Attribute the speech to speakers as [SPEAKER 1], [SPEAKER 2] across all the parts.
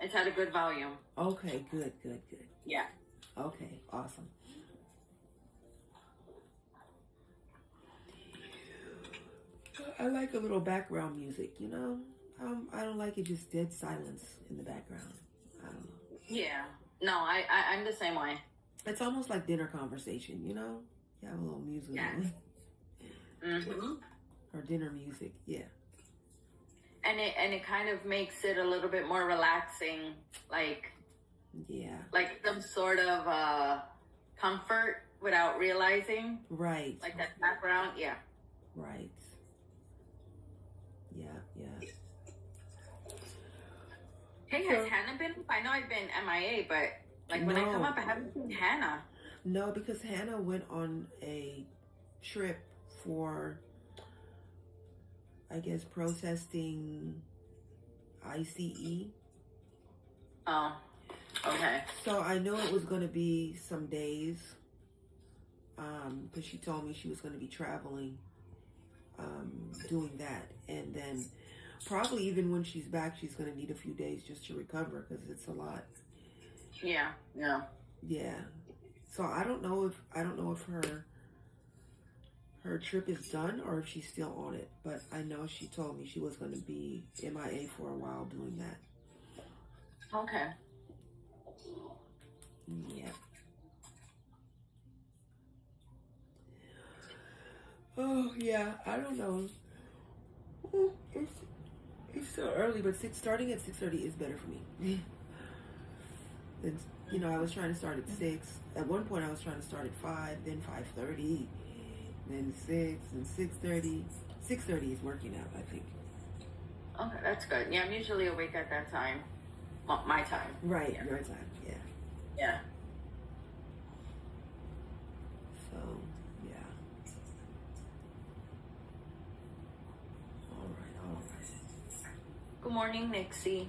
[SPEAKER 1] It's at a good volume.
[SPEAKER 2] Okay, good.
[SPEAKER 1] Yeah.
[SPEAKER 2] Okay, awesome. I like a little background music, you know? I don't like it just dead silence in the background. I don't know.
[SPEAKER 1] Yeah. No, I'm the same way.
[SPEAKER 2] It's almost like dinner conversation, you know? You have a little music
[SPEAKER 1] Yeah. Mm-hmm.
[SPEAKER 2] or dinner music, yeah.
[SPEAKER 1] And it kind of makes it a little bit more relaxing, like some sort of comfort without realizing.
[SPEAKER 2] Right.
[SPEAKER 1] Like that background, yeah.
[SPEAKER 2] Right. Yeah.
[SPEAKER 1] Hey, has Hannah been? I know I've been MIA, but like when I come up, I haven't seen Hannah.
[SPEAKER 2] No, because Hannah went on a trip for, I guess, protesting ICE.
[SPEAKER 1] Oh, okay.
[SPEAKER 2] So I know it was going to be some days, because she told me she was going to be traveling, doing that. And then probably even when she's back, she's going to need a few days just to recover because it's a lot.
[SPEAKER 1] Yeah.
[SPEAKER 2] So I don't know if her trip is done or if she's still on it. But I know she told me she was going to be MIA for a while doing that.
[SPEAKER 1] Okay.
[SPEAKER 2] Yeah. Oh yeah, I don't know. It's still early, but starting at 6:30 is better for me. And, you know, I was trying to start at 6. At one point, I was trying to start at 5, then 5:30, then 6, and 6:30. 6:30 is working out, I think.
[SPEAKER 1] Okay, that's good. Yeah, I'm usually awake at that time. Well, my time.
[SPEAKER 2] Right, your time. Yeah.
[SPEAKER 1] Yeah.
[SPEAKER 2] So, yeah. All right.
[SPEAKER 1] Good morning, Nixie.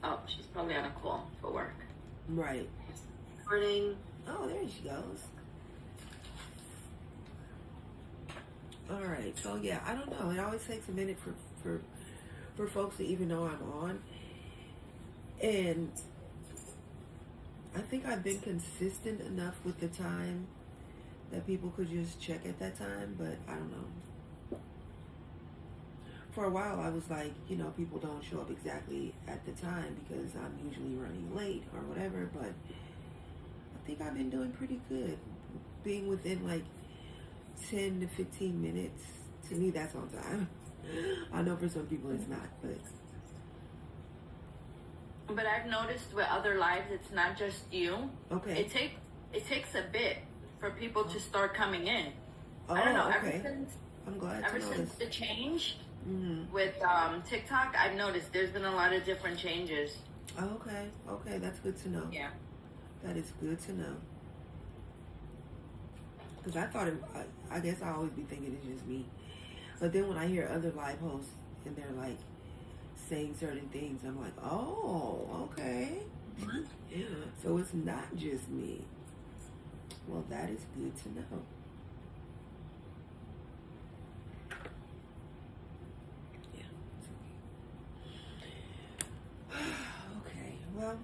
[SPEAKER 1] Oh, she's probably on a call for work.
[SPEAKER 2] Right.
[SPEAKER 1] Morning.
[SPEAKER 2] Oh, there she goes. All right. So yeah, I don't know. It always takes a minute for folks to even know I'm on, and I think I've been consistent enough with the time that people could just check at that time. But I don't know. For a while, I was like, you know, people don't show up exactly at the time because I'm usually running late or whatever. But I think I've been doing pretty good, being within like 10 to 15 minutes. To me, that's on time. I know for some people it's not,
[SPEAKER 1] but I've noticed with other lives, it's not just you.
[SPEAKER 2] Okay.
[SPEAKER 1] It takes a bit for people to start coming in.
[SPEAKER 2] Oh,
[SPEAKER 1] I don't know.
[SPEAKER 2] okay. I'm glad.
[SPEAKER 1] Ever since the change
[SPEAKER 2] mm-hmm.
[SPEAKER 1] with TikTok, I've noticed there's been a lot of different changes.
[SPEAKER 2] Okay, that's good to know.
[SPEAKER 1] Yeah,
[SPEAKER 2] that is good to know. Because I thought I guess I always be thinking it's just me. But then when I hear other live hosts and they're like saying certain things, I'm like, oh, okay. Yeah. So it's not just me. Well, that is good to know. Yeah. Okay. Well,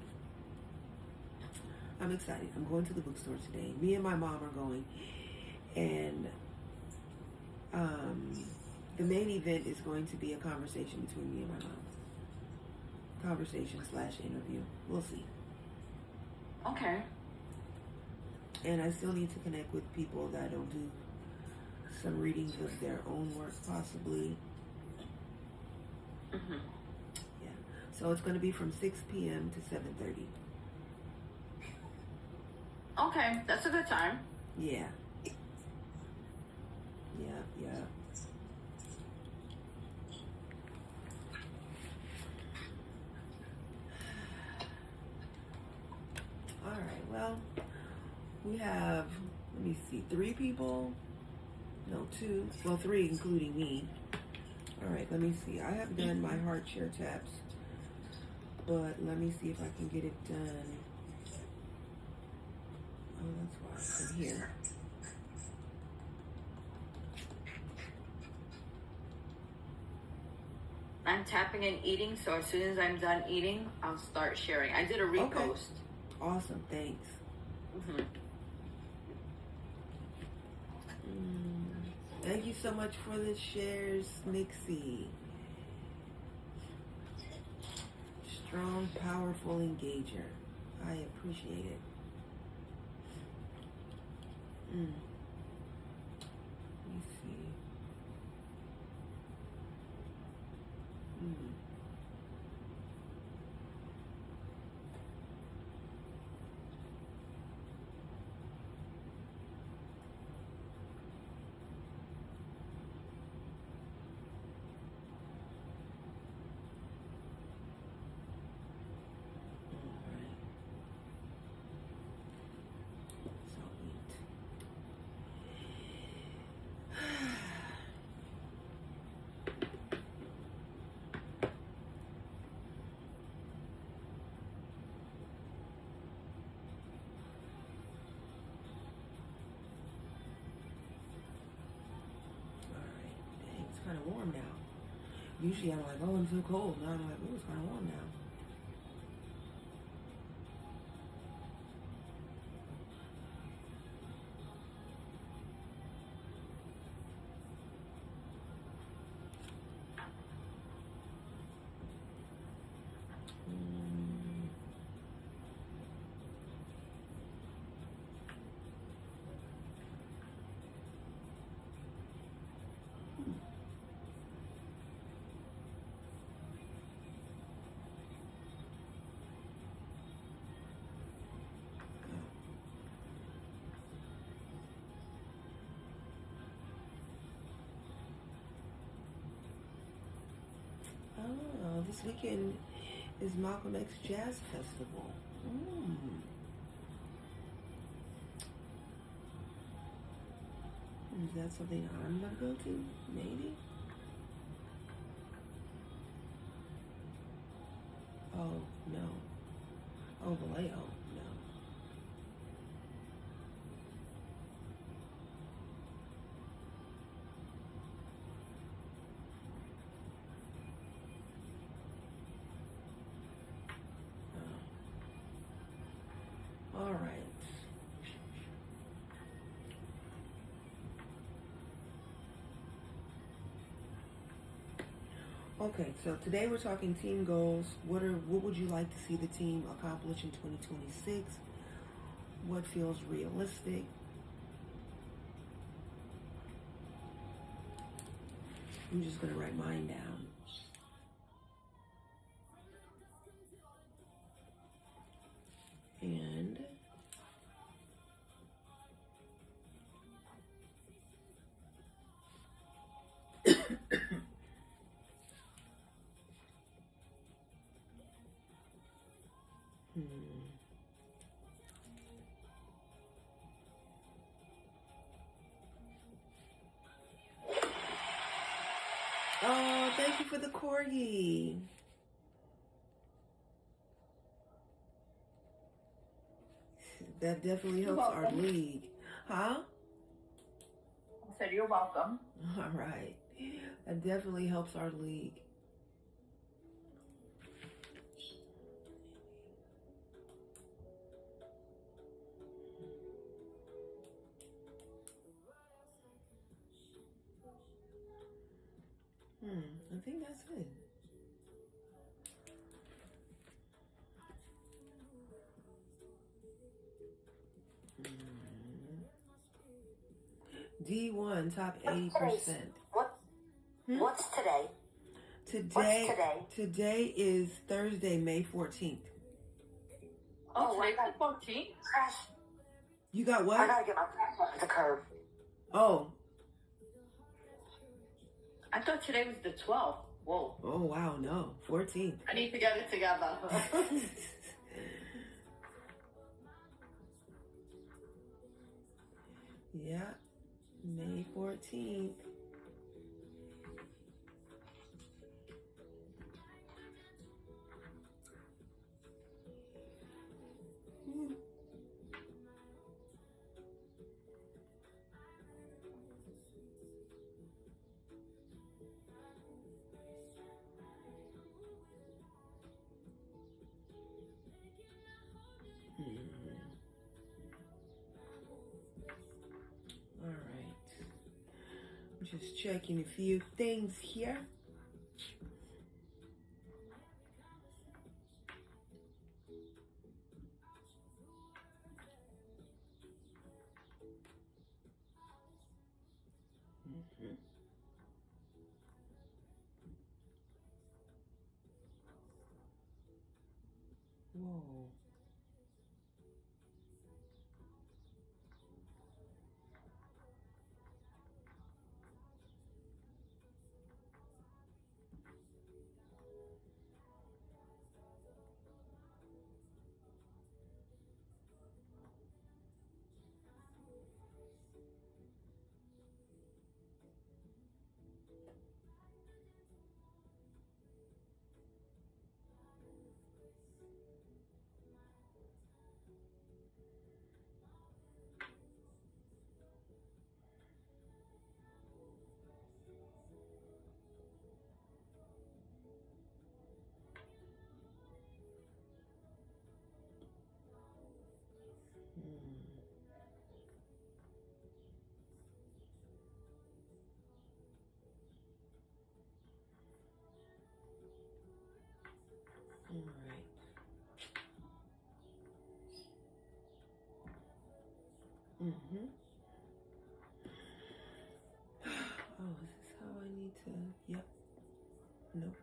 [SPEAKER 2] I'm excited. I'm going to the bookstore today. Me and my mom are going. And the main event is going to be a conversation between me and my mom. Conversation/interview. We'll see.
[SPEAKER 1] Okay.
[SPEAKER 2] And I still need to connect with people that'll do some readings of their own work, possibly.
[SPEAKER 1] Mm-hmm.
[SPEAKER 2] Yeah. So it's going to be from 6 p.m. to 7:30.
[SPEAKER 1] Okay, that's a good time.
[SPEAKER 2] Yeah. All right, well, we have, let me see, 3 people. No, 2. Well, 3 including me. All right, let me see. I have done my heart share taps, but let me see if I can get it done. Oh, that's why I'm here.
[SPEAKER 1] I'm tapping and eating, so as soon as I'm done eating, I'll start sharing. I did a repost.
[SPEAKER 2] Okay. Awesome, thanks. Thank you so much for the shares, Nixie. Strong, powerful engager. I appreciate it. Let me see. Kind of warm now. Usually I'm like, oh, I'm so cold. Now I'm like, oh, it's kind of warm now. Oh, this weekend is Malcolm X Jazz Festival. Is that something I'm gonna go to? Maybe. Oh no. Oh, Vallejo. No. All right. Okay, so today we're talking team goals. What would you like to see the team accomplish in 2026? What feels realistic? I'm just gonna write mine down. And oh, thank you for the corgi. That definitely helps our league. Huh?
[SPEAKER 1] I said you're welcome.
[SPEAKER 2] All right. That definitely helps our league. I think that's it. D1 top 80%.
[SPEAKER 3] What's today?
[SPEAKER 2] Today is Thursday, May 14th.
[SPEAKER 1] Oh, today's the 14th?
[SPEAKER 3] Trash.
[SPEAKER 2] You got what?
[SPEAKER 3] I gotta get my trash off the curb.
[SPEAKER 2] Oh.
[SPEAKER 1] I thought today was the 12th. Whoa.
[SPEAKER 2] Oh, wow, no. 14th.
[SPEAKER 1] I need to get it together.
[SPEAKER 2] Yeah. May 14th. Just checking a few things here. Whoa. All right. Mm-hmm. Oh, is this how I need to? Yep. Nope.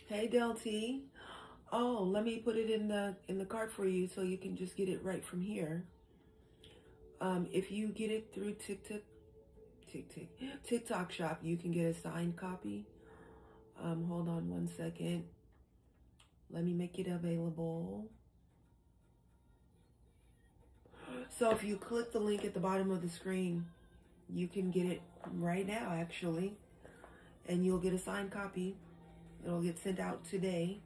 [SPEAKER 2] Hey, Del T. Oh, let me put it in the cart for you so you can just get it right from here. If you get it through TikTok Shop, you can get a signed copy. Hold on one second. Let me make it available. So if you click the link at the bottom of the screen, you can get it right now, actually. And you'll get a signed copy. It'll get sent out today.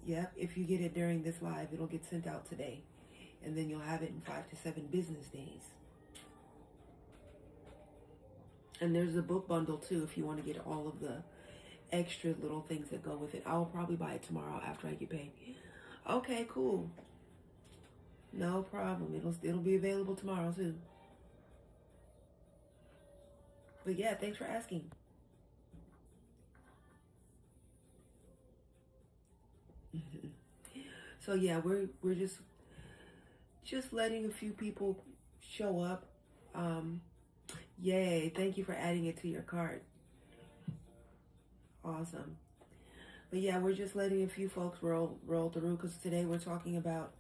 [SPEAKER 2] Yep, if you get it during this live, it'll get sent out today. And then you'll have it in 5 to 7 business days. And there's a book bundle too if you want to get all of the extra little things that go with it. I'll probably buy it tomorrow after I get paid. Okay, cool. No problem. It'll be available tomorrow too. But yeah, thanks for asking. So yeah, we're just letting a few people show up. Yay, thank you for adding it to your cart. Awesome. But yeah, we're just letting a few folks roll through because today we're talking about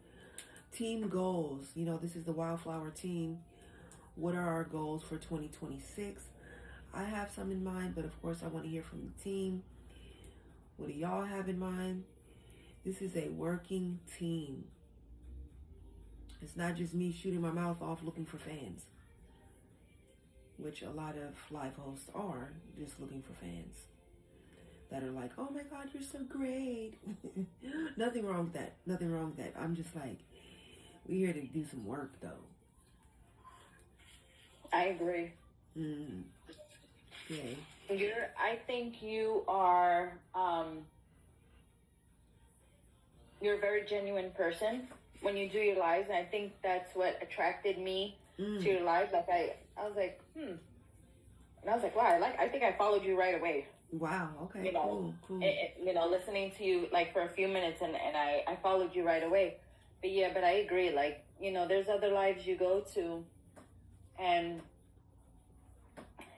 [SPEAKER 2] team goals. You know, this is the Wildflower team. What are our goals for 2026? I have some in mind, but of course I want to hear from the team. What do y'all have in mind? This is a working team. It's not just me shooting my mouth off looking for fans, which a lot of live hosts are, just looking for fans that are like, oh my God, you're so great. Nothing wrong with that. Nothing wrong with that. I'm just like, we're here to do some work though.
[SPEAKER 1] I agree.
[SPEAKER 2] Okay.
[SPEAKER 1] I think you are, you're a very genuine person when you do your lives. And I think that's what attracted me to your live. Like I was like, And I was like, wow, I think I followed you right away.
[SPEAKER 2] Wow. Okay. Cool.
[SPEAKER 1] Listening to you like for a few minutes and I followed you right away. But yeah, but I agree. Like, there's other lives you go to and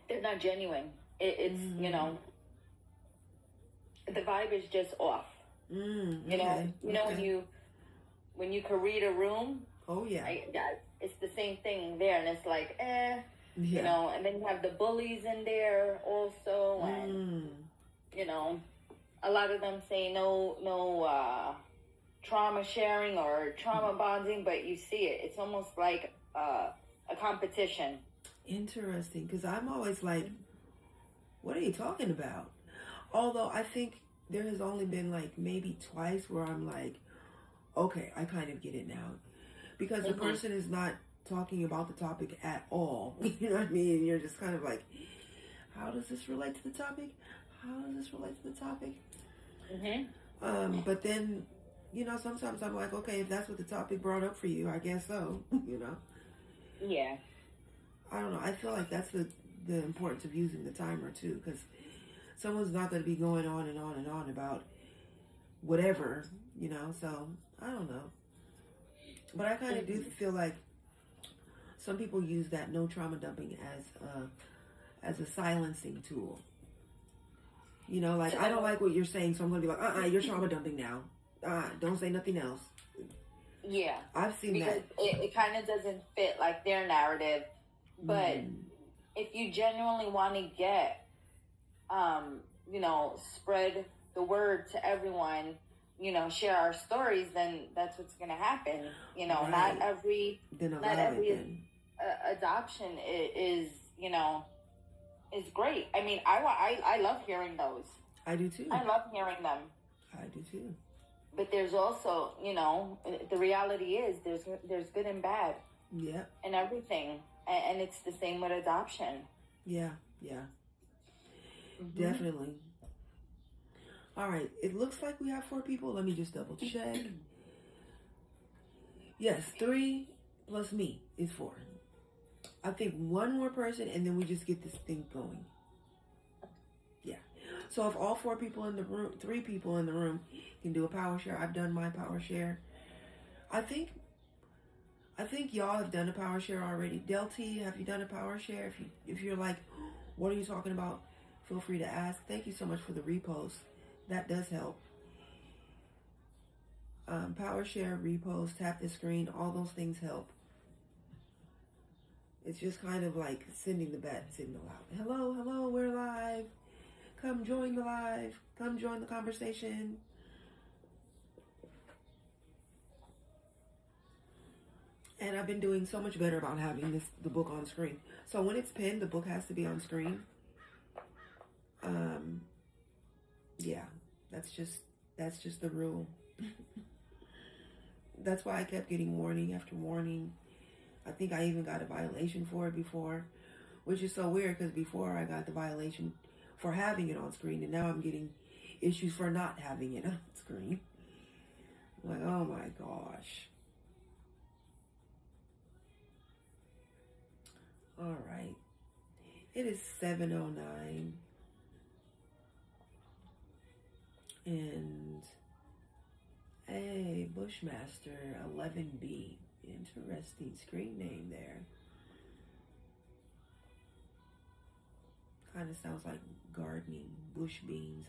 [SPEAKER 1] they're not genuine. It's, the vibe is just off. When you can read a room. Oh yeah. It's the same thing there. And it's like, and then you have the bullies in there also. And, a lot of them say no trauma sharing or trauma bonding, but you see it. It's almost like a a competition.
[SPEAKER 2] Interesting, because I'm always like, what are you talking about? Although I think there has only been like maybe twice where I'm like, okay, I kind of get it now. Because the person is not talking about the topic at all. You know what I mean? And you're just kind of like, how does this relate to the topic? How does this relate to the topic? But then, you know, sometimes I'm like, okay, if that's what the topic brought up for you, I guess so, you know?
[SPEAKER 1] Yeah.
[SPEAKER 2] I don't know. I feel like that's the importance of using the timer, too, because someone's not going to be going on and on and on about whatever, you know? So, I don't know. But I kind of do feel like some people use that no trauma dumping as a silencing tool. You know, like, I don't like what you're saying, so I'm going to be like, you're trauma dumping now. Don't say nothing else.
[SPEAKER 1] Yeah.
[SPEAKER 2] I've seen
[SPEAKER 1] because
[SPEAKER 2] that.
[SPEAKER 1] It kind of doesn't fit, like, their narrative. But if you genuinely want to get, you know, spread the word to everyone, you know, share our stories, then that's what's going to happen. You know,
[SPEAKER 2] Right.
[SPEAKER 1] not every adoption is, you know, is great. I mean, I love hearing those.
[SPEAKER 2] I do too.
[SPEAKER 1] I love hearing them.
[SPEAKER 2] I do too.
[SPEAKER 1] But there's also, you know, the reality is there's good and bad.
[SPEAKER 2] Yeah.
[SPEAKER 1] And everything. And it's the same with adoption.
[SPEAKER 2] Yeah. Definitely. All right. It looks like we have 4 people. Let me just double check. Yes, 3 plus me is 4. I think 1 more person, and then we just get this thing going. Yeah. So if all 4 people in the room, 3 people in the room can do a power share, I've done my power share. I think y'all have done a power share already. Del T, have you done a power share? If you're like, what are you talking about? Feel free to ask. Thank you so much for the repost. That does help. Power share, repost, tap the screen, all those things help. It's just kind of like sending the bat signal out. Hello, we're live. Come join the live. Come join the conversation. And I've been doing so much better about having the book on screen. So when it's pinned, the book has to be on screen. Yeah, that's just the rule. That's why I kept getting warning after warning. I think I even got a violation for it before, which is so weird because before I got the violation for having it on screen, and now I'm getting issues for not having it on screen. I'm like, oh my gosh. All right. It is 7:09. And hey, Bushmaster 11B. Interesting screen name there. Kind of sounds like gardening, bush beans.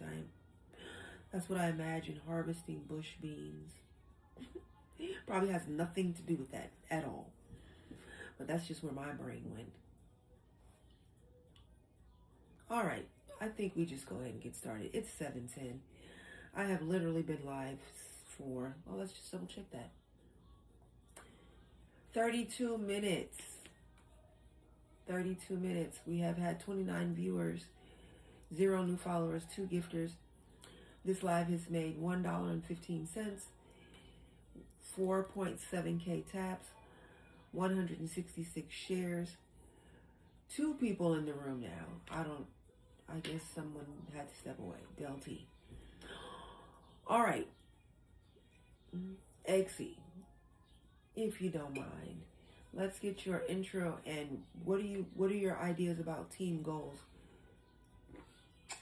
[SPEAKER 2] That's what I imagine, harvesting bush beans. Probably has nothing to do with that at all. But that's just where my brain went. All right, I think we just go ahead and get started. It's 7:10. I have literally been live for, let's just double check that. 32 minutes. 32 minutes. We have had 29 viewers, 0 new followers, 2 gifters. This live has made $1.15, 4.7K taps, 166 shares. 2 people in the room now. I guess someone had to step away. Del T. All right. Exie, if you don't mind, let's get your intro and what are your ideas about team goals?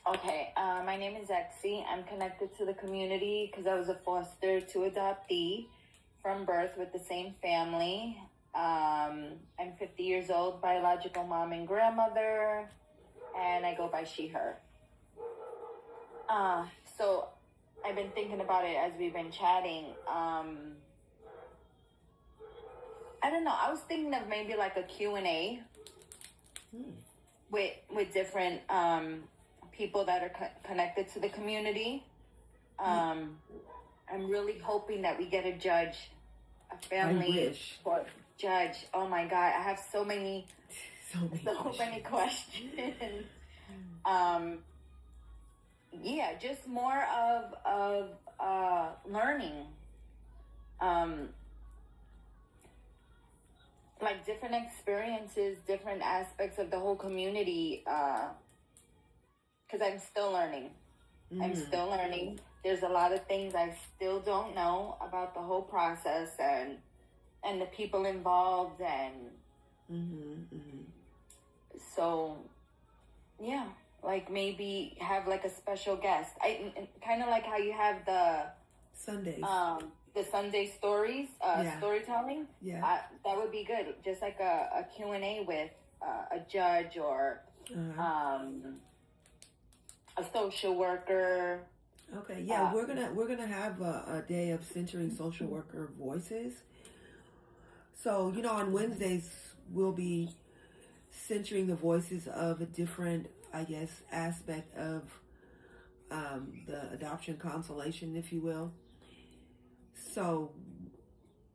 [SPEAKER 1] Okay, my name is Exie. I'm connected to the community because I was a foster to adoptee from birth with the same family. I'm 50 years old, biological mom and grandmother, and I go by she, her. So I've been thinking about it as we've been chatting. I don't know. I was thinking of maybe like a Q&A with different people that are connected to the community. I'm really hoping that we get a judge, a family judge. Oh my God, I have so many questions. Yeah, just more of learning. Like different experiences, different aspects of the whole community. Because I'm still learning. I'm still learning. There's a lot of things I still don't know about the whole process and the people involved, and so yeah, like maybe have like a special guest. I kind of like how you have the
[SPEAKER 2] Sundays.
[SPEAKER 1] The Sunday stories, storytelling.
[SPEAKER 2] Yeah,
[SPEAKER 1] that would be good. Just like a Q&A with a judge or a social worker.
[SPEAKER 2] Okay, yeah, we're gonna have a day of centering social worker voices. So on Wednesdays we'll be centering the voices of a different, I guess, aspect of the adoption consolation, if you will. So,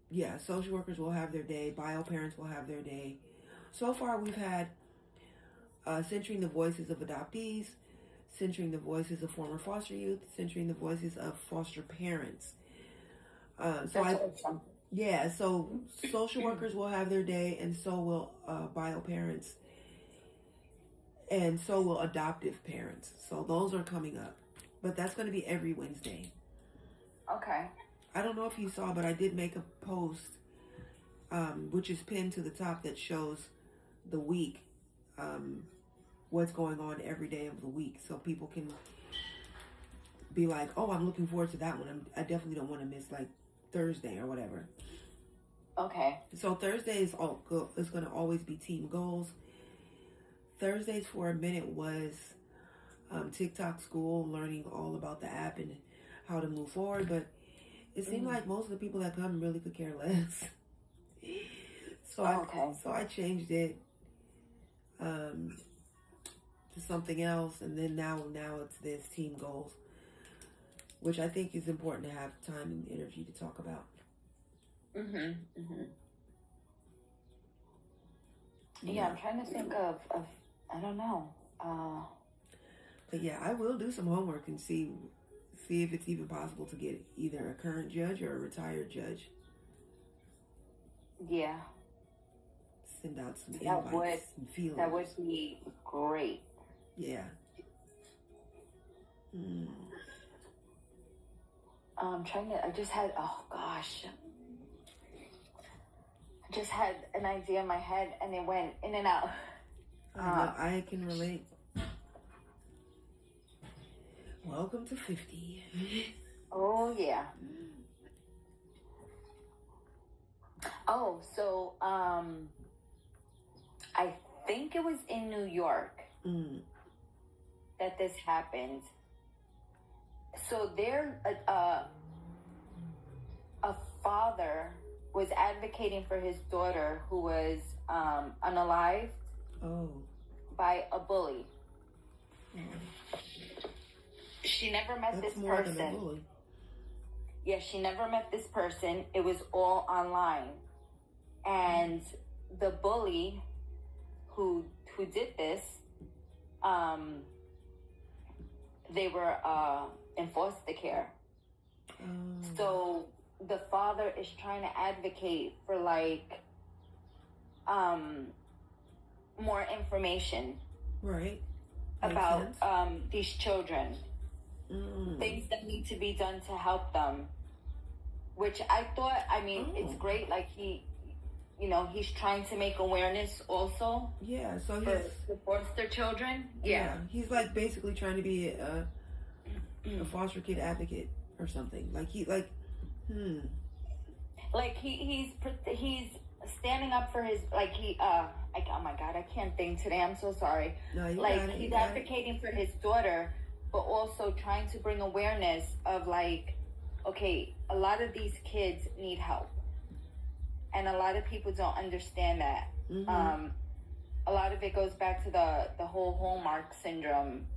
[SPEAKER 2] yeah, social workers will have their day. Bio parents will have their day. So far, we've had centering the voices of adoptees, centering the voices of former foster youth, centering the voices of foster parents.
[SPEAKER 1] Awesome.
[SPEAKER 2] Yeah, so social workers will have their day, and so will bio parents, and so will adoptive parents. So those are coming up, but that's going to be every Wednesday.
[SPEAKER 1] Okay.
[SPEAKER 2] I don't know if you saw, but I did make a post, which is pinned to the top, that shows the week, what's going on every day of the week, so people can be like, oh, I'm looking forward to that one. I definitely don't want to miss like Thursday or whatever.
[SPEAKER 1] Okay.
[SPEAKER 2] So Thursday is going to always be team goals. Thursdays for a minute was TikTok school, learning all about the app and how to move forward, but it seemed like most of the people that come really could care less. So I changed it to something else, and then now it's this team goals, which I think is important to have time and energy to talk about.
[SPEAKER 1] Yeah, I'm trying to think of I don't know.
[SPEAKER 2] But yeah, I will do some homework and see if it's even possible to get either a current judge or a retired judge.
[SPEAKER 1] Yeah.
[SPEAKER 2] Send out some invites and feelers.
[SPEAKER 1] That would be great.
[SPEAKER 2] Yeah.
[SPEAKER 1] I just had an idea in my head and it went in and out.
[SPEAKER 2] I can relate. Welcome to 50.
[SPEAKER 1] Oh, yeah. Oh, so, I think it was in New York that this happened. So there, a father was advocating for his daughter who was unalived by a bully. She never met this person. Yeah, she never met this person. It was all online. And the bully who did this, they were in foster care. So the father is trying to advocate for like more information,
[SPEAKER 2] right,
[SPEAKER 1] about these children, things that need to be done to help them. Which I thought, it's great. Like he's trying to make awareness also.
[SPEAKER 2] Yeah, so
[SPEAKER 1] for foster children. Yeah,
[SPEAKER 2] he's like basically trying to be a foster kid advocate or something. He's standing up for his oh my God, I can't think today. I'm so sorry. No,
[SPEAKER 1] he's advocating for his daughter, but also trying to bring awareness of okay, a lot of these kids need help. And a lot of people don't understand that. A lot of it goes back to the whole Hallmark syndrome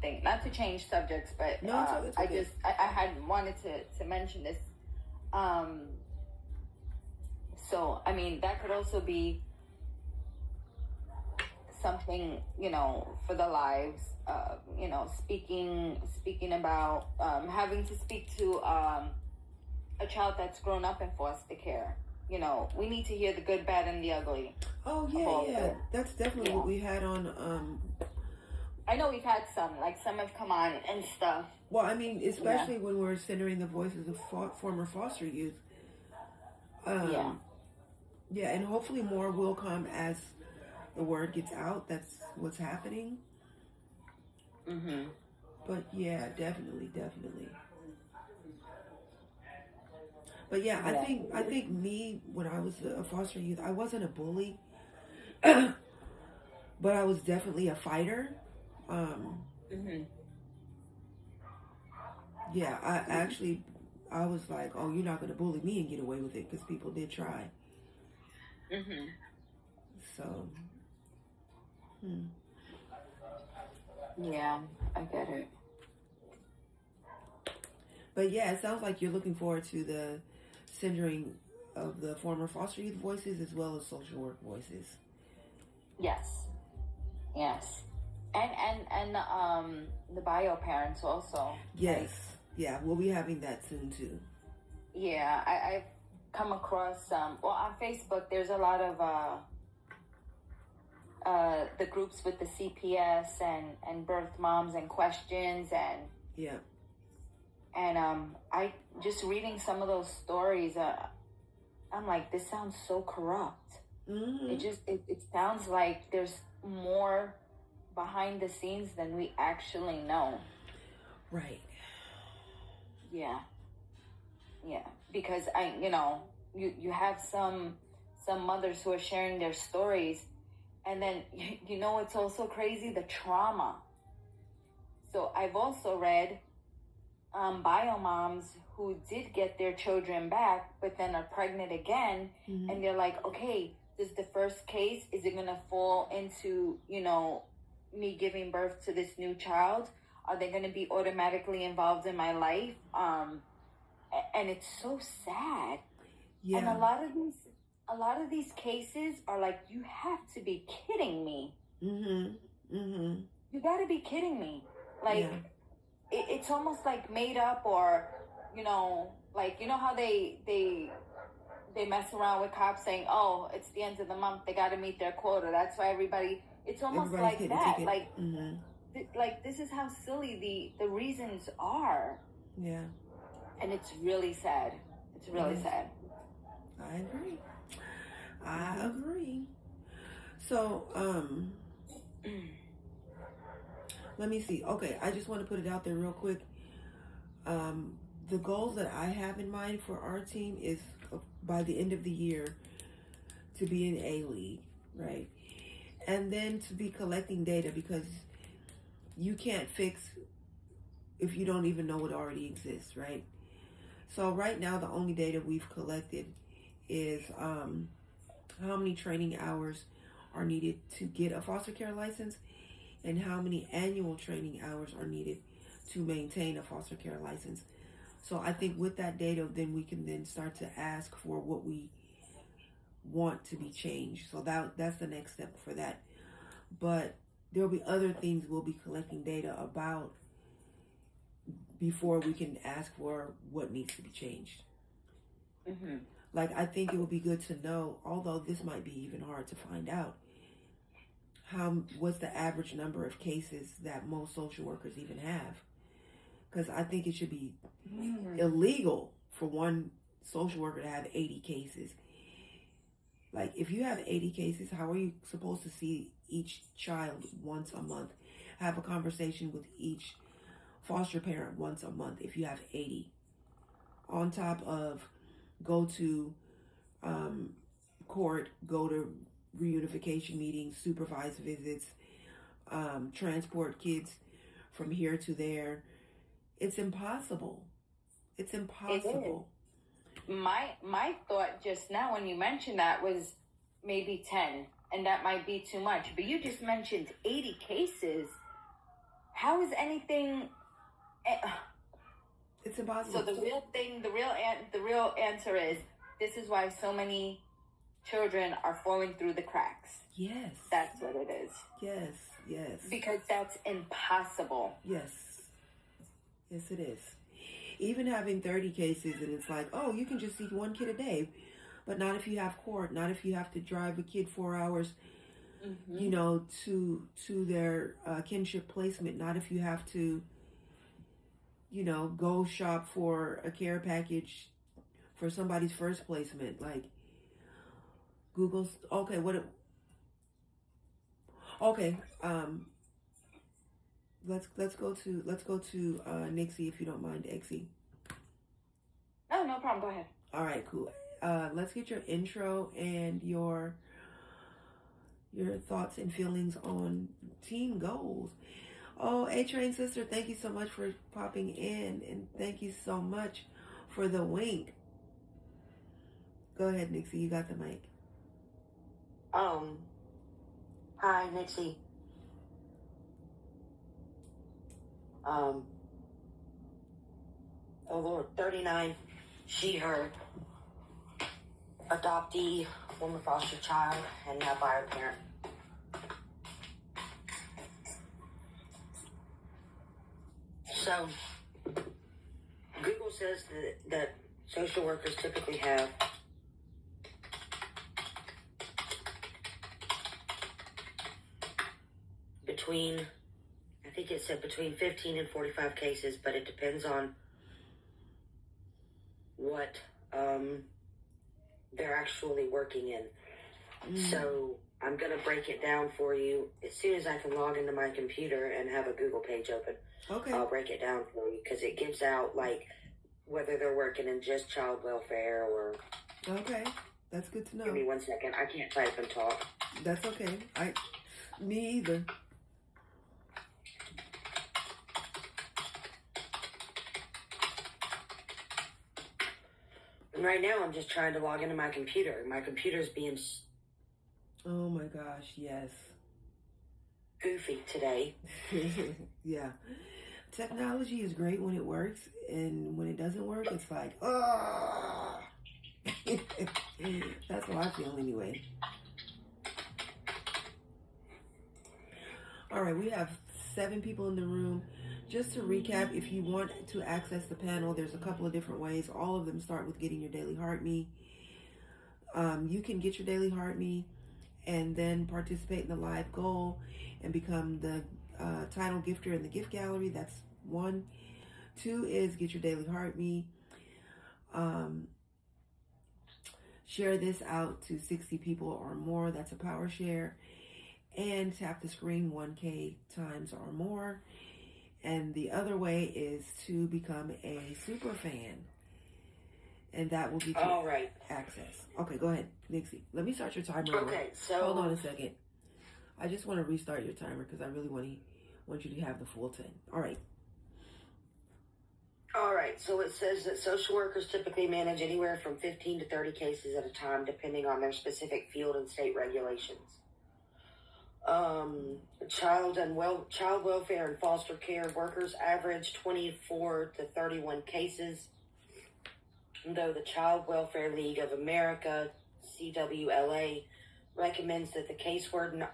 [SPEAKER 1] thing. Not to change subjects, but
[SPEAKER 2] it's okay.
[SPEAKER 1] I had wanted to mention this. So, I mean, that could also be something, for the lives, speaking about having to speak to a child that's grown up in foster care. We need to hear the good, bad, and the ugly.
[SPEAKER 2] Oh, yeah. That's definitely what we had on.
[SPEAKER 1] I know we've had some have come on and stuff.
[SPEAKER 2] Well, I mean, especially when we're centering the voices of former foster youth. Yeah, and hopefully more will come as the word gets out. That's what's happening.
[SPEAKER 1] Mm-hmm.
[SPEAKER 2] But yeah, definitely. But yeah, I think me, when I was a foster youth, I wasn't a bully, but I was definitely a fighter.
[SPEAKER 1] Mm-hmm.
[SPEAKER 2] Yeah, I was like, oh, you're not going to bully me and get away with it, because people did try.
[SPEAKER 1] Mm-hmm.
[SPEAKER 2] So,
[SPEAKER 1] Yeah, I get it.
[SPEAKER 2] But yeah, it sounds like you're looking forward to the centering of the former foster youth voices as well as social work voices.
[SPEAKER 1] Yes. And the bio parents also.
[SPEAKER 2] Yes. Yeah, we'll be having that soon too.
[SPEAKER 1] Yeah, I've come across on Facebook there's a lot of the groups with the CPS and birth moms and questions and I just reading some of those stories, I'm like, this sounds so corrupt.
[SPEAKER 2] Mm-hmm.
[SPEAKER 1] It sounds like there's more behind the scenes than we actually know.
[SPEAKER 2] Right.
[SPEAKER 1] Yeah, because you have some mothers who are sharing their stories, and then it's also crazy, the trauma. So I've also read bio moms who did get their children back, but then are pregnant again,
[SPEAKER 2] mm-hmm.
[SPEAKER 1] and they're like, okay, does the first case, is it gonna fall into me giving birth to this new child? Are they going to be automatically involved in my life? And it's so sad.
[SPEAKER 2] Yeah.
[SPEAKER 1] And a lot of these cases are like, you have to be kidding me.
[SPEAKER 2] Mm-hmm. Mm-hmm.
[SPEAKER 1] You got to be kidding me. Like, it's almost like made up, or how they mess around with cops saying, oh, it's the end of the month, they got to meet their quota. That's why it's almost like that. Like.
[SPEAKER 2] Mm-hmm.
[SPEAKER 1] Like, this is how silly the reasons are.
[SPEAKER 2] Yeah.
[SPEAKER 1] And it's really sad. It's really sad.
[SPEAKER 2] I agree. So, let me see. Okay, I just want to put it out there real quick. The goals that I have in mind for our team is by the end of the year to be in A-League, right? And then to be collecting data, because you can't fix if you don't even know what already exists, right? So right now, the only data we've collected is how many training hours are needed to get a foster care license, and how many annual training hours are needed to maintain a foster care license. So I think with that data, then we can then start to ask for what we want to be changed. So that's the next step for that. But there'll be other things we'll be collecting data about before we can ask for what needs to be changed.
[SPEAKER 1] Mm-hmm.
[SPEAKER 2] Like, I think it would be good to know, although this might be even hard to find out, what's the average number of cases that most social workers even have. Because I think it should be illegal for one social worker to have 80 cases. Like, if you have 80 cases, how are you supposed to see each child once a month? Have a conversation with each foster parent once a month if you have 80. On top of go to court, go to reunification meetings, supervised visits, transport kids from here to there. It's impossible. It's impossible.
[SPEAKER 1] My thought just now when you mentioned that was maybe 10, and that might be too much. But you just mentioned 80 cases. How is anything?
[SPEAKER 2] It's impossible.
[SPEAKER 1] So the real answer is, this is why so many children are falling through the cracks.
[SPEAKER 2] Yes.
[SPEAKER 1] That's what it is.
[SPEAKER 2] Yes, yes.
[SPEAKER 1] Because that's impossible.
[SPEAKER 2] Yes. Yes, it is. Even having 30 cases, and it's like, oh, you can just see one kid a day. But not if you have court, not if you have to drive a kid 4 hours, you know, to their kinship placement, not if you have to, you know, go shop for a care package for somebody's first placement. Like, Google's, okay, let's go to Nixie, if you don't mind, Exie.
[SPEAKER 1] Oh, no problem. Go ahead.
[SPEAKER 2] All right, cool. Let's get your intro and your thoughts and feelings on team goals. Oh, A-Train sister, thank you so much for popping in, and thank you so much for the wink. Go ahead, Nixie. You got the mic.
[SPEAKER 3] Hi, Nixie. Oh Lord, 39, she, her, adoptee, former foster child, and now bio parent. So, Google says that social workers typically have between, I think it said between 15 and 45 cases, but it depends on what they're actually working in. So I'm going to break it down for you as soon as I can log into my computer and have a Google page open.
[SPEAKER 2] Okay.
[SPEAKER 3] I'll break it down for you because it gives out like whether they're working in just child welfare or...
[SPEAKER 2] Okay, that's good to know.
[SPEAKER 3] Give me 1 second. I can't type and talk.
[SPEAKER 2] That's okay. Me either.
[SPEAKER 3] And right now I'm just trying to log into my computer. My computer's being...
[SPEAKER 2] Oh my gosh, yes.
[SPEAKER 3] Goofy today.
[SPEAKER 2] Yeah. Technology is great when it works, and when it doesn't work, it's like, oh. That's how I feel anyway. All right, we have 7 people in the room. Just to recap, if you want to access the panel, there's a couple of different ways. All of them start with getting your Daily Heart Me. You can get your Daily Heart Me and then participate in the live goal and become the title gifter in the gift gallery. That's 1. 2 is get your Daily Heart Me. Share this out to 60 people or more. That's a power share. And tap the screen 1K times or more. And the other way is to become a super fan. And that will get you
[SPEAKER 3] All right.
[SPEAKER 2] access. Okay, go ahead, Nixie. Let me start your timer.
[SPEAKER 3] Okay, so...
[SPEAKER 2] Hold on a second. I just want to restart your timer because I really want you to have the full 10. All right.
[SPEAKER 3] All right, so it says that social workers typically manage anywhere from 15 to 30 cases at a time, depending on their specific field and state regulations. Child welfare and foster care workers average 24 to 31 cases, though the Child Welfare League of America, CWLA, recommends that the caseloads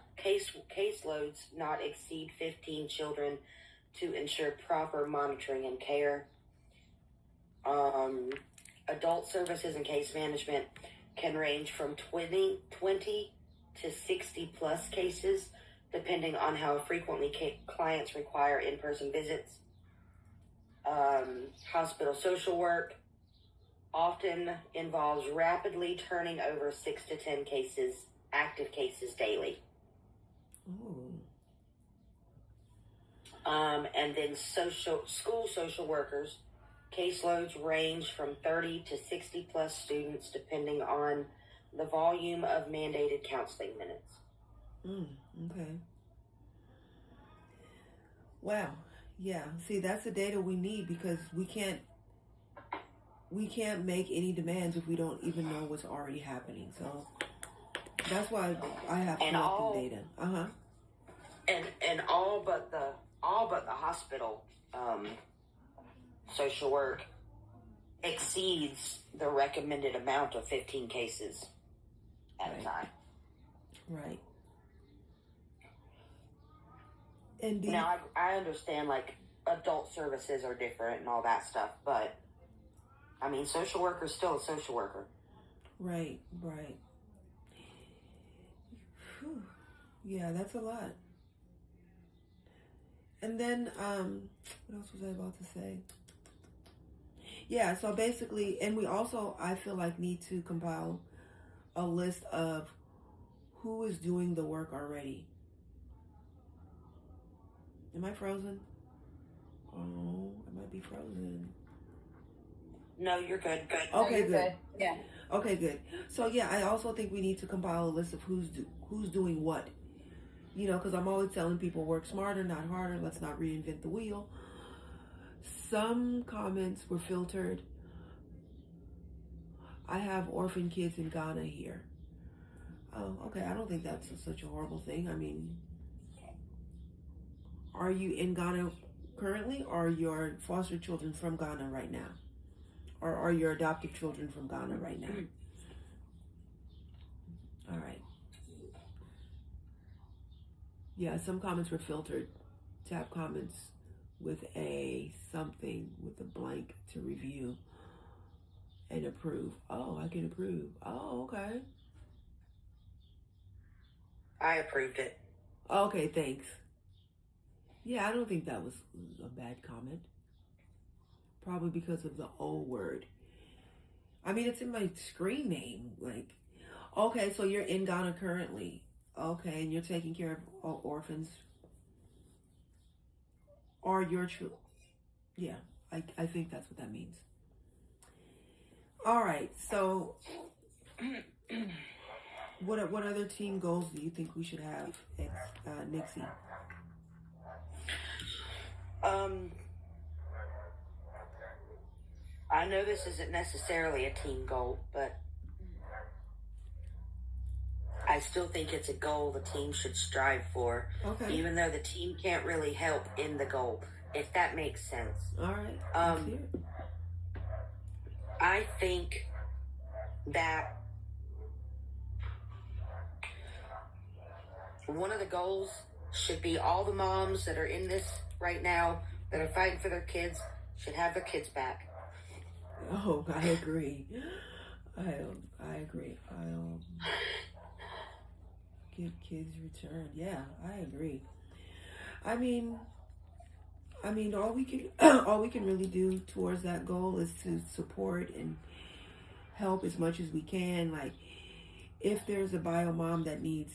[SPEAKER 3] not exceed 15 children to ensure proper monitoring and care. Adult services and case management can range from 20 to 60 plus cases, depending on how frequently clients require in-person visits. Hospital social work often involves rapidly turning over 6 to 10 active cases daily.
[SPEAKER 2] Ooh.
[SPEAKER 3] And then school social workers, caseloads range from 30 to 60 plus students, depending on the volume of mandated counseling minutes.
[SPEAKER 2] Okay. Wow. Yeah. See, that's the data we need because we can't make any demands if we don't even know what's already happening. So that's why I have collecting data.
[SPEAKER 3] And all but the hospital social work exceeds the recommended amount of 15 cases. at a time.
[SPEAKER 2] Right. And
[SPEAKER 3] now I understand like adult services are different and all that stuff, but I mean, social worker is still a social worker.
[SPEAKER 2] Right. Right. Whew. Yeah, that's a lot. And then, what else was I about to say? Yeah, so basically, and we also, I feel like, need to compile a list of who is doing the work already. Am I frozen? Oh, I might be frozen.
[SPEAKER 3] No, you're good.
[SPEAKER 2] Okay,
[SPEAKER 1] no, you're good. Yeah.
[SPEAKER 2] Okay, good. So yeah, I also think we need to compile a list of who's doing what. You know, because I'm always telling people work smarter, not harder. Let's not reinvent the wheel. Some comments were filtered. I have orphan kids in Ghana here. Oh, okay. I don't think that's such a horrible thing. I mean, are you in Ghana currently, or are your foster children from Ghana right now? Or are your adoptive children from Ghana right now? All right. Yeah, some comments were filtered. Tap comments with a something with a blank to review and approve. Oh, I can approve. Oh, okay.
[SPEAKER 3] I approved it.
[SPEAKER 2] Okay, thanks. Yeah, I don't think that was a bad comment. Probably because of the O word. I mean, it's in my screen name. Like, okay, so you're in Ghana currently. Okay, and you're taking care of orphans. Or your children. Yeah, I think that's what that means. All right, so what other team goals do you think we should have, Nixie?
[SPEAKER 3] I know this isn't necessarily a team goal, but I still think it's a goal the team should strive for, even though the team can't really help in the goal, if that makes sense.
[SPEAKER 2] All right.
[SPEAKER 3] I think that one of the goals should be all the moms that are in this right now that are fighting for their kids should have their kids back.
[SPEAKER 2] Oh, I agree. I agree. Get kids returned. Yeah, I agree. I mean, all we can really do towards that goal is to support and help as much as we can. Like, if there's a bio mom that needs,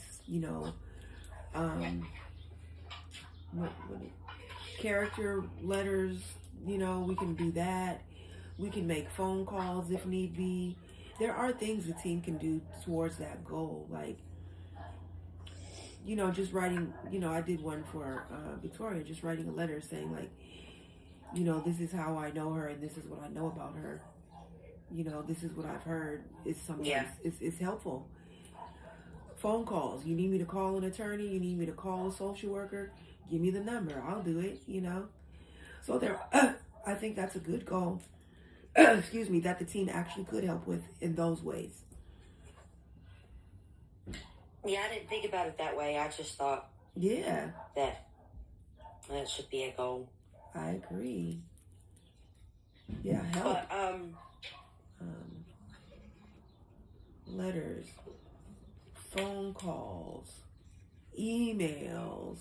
[SPEAKER 2] character letters, we can do that. We can make phone calls if need be. There are things the team can do towards that goal. Like, just writing, I did one for Victoria, just writing a letter saying, like, this is how I know her and this is what I know about her. This is what I've heard. It's helpful. Phone calls. You need me to call an attorney? You need me to call a social worker? Give me the number. I'll do it, So I think that's a good goal. Excuse me, that the team actually could help with in those ways.
[SPEAKER 3] Yeah, I didn't think about it that way. I just thought that should be a goal.
[SPEAKER 2] I agree. Yeah, help.
[SPEAKER 3] But,
[SPEAKER 2] letters, phone calls, emails,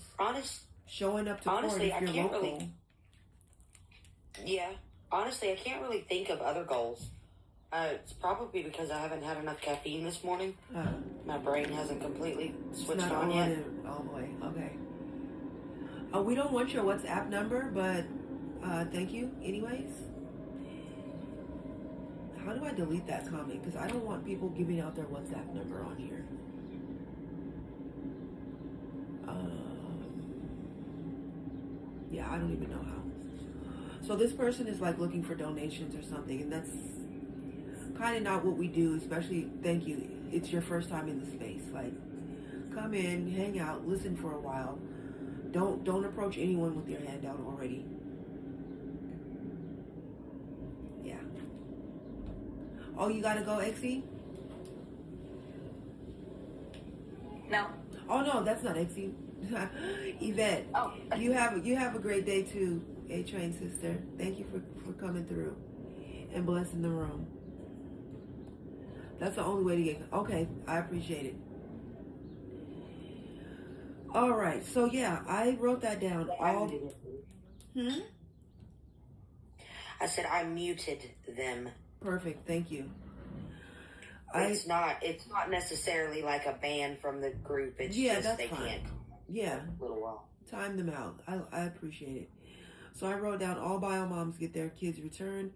[SPEAKER 2] showing up to court if you're local.
[SPEAKER 3] Honestly, I can't really think of other goals. It's probably because I haven't had enough caffeine this morning. My brain hasn't completely switched on yet.
[SPEAKER 2] Oh boy, okay. We don't want your WhatsApp number, but thank you anyways. How do I delete that comment? Because I don't want people giving out their WhatsApp number on here. Yeah, I don't even know how. So this person is like looking for donations or something, and that's kind of not what we do, especially, thank you, it's your first time in the space. Like, come in, hang out, listen for a while. Don't approach anyone with your hand out already. Yeah. Oh, you gotta go, Exie? Oh no, that's not Exie. Yvette,
[SPEAKER 1] Oh.
[SPEAKER 2] you have a great day too, A-Train sister. Thank you for coming through and blessing the room. That's the only way to get. Okay, I appreciate it. All right, so yeah, I wrote that down.
[SPEAKER 3] I said I muted them.
[SPEAKER 2] Perfect, thank you.
[SPEAKER 3] It's not necessarily like a ban from the group. It's just they
[SPEAKER 2] fine.
[SPEAKER 3] can't.
[SPEAKER 2] Yeah,
[SPEAKER 3] a little while.
[SPEAKER 2] Time them out. I appreciate it. So I wrote down all bio moms get their kids returned,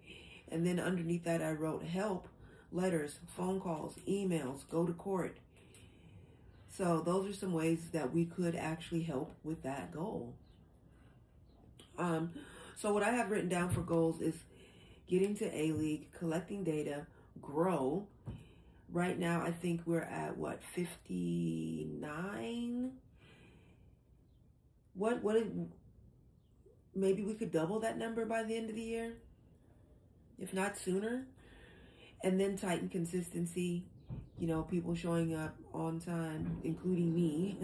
[SPEAKER 2] and then underneath that I wrote help, letters, phone calls, emails, go to court. So those are some ways that we could actually help with that goal. So what I have written down for goals is getting to A-League, collecting data, grow. Right now, I think we're at, 59? Maybe we could double that number by the end of the year, if not sooner. And then tighten consistency, people showing up on time, including me,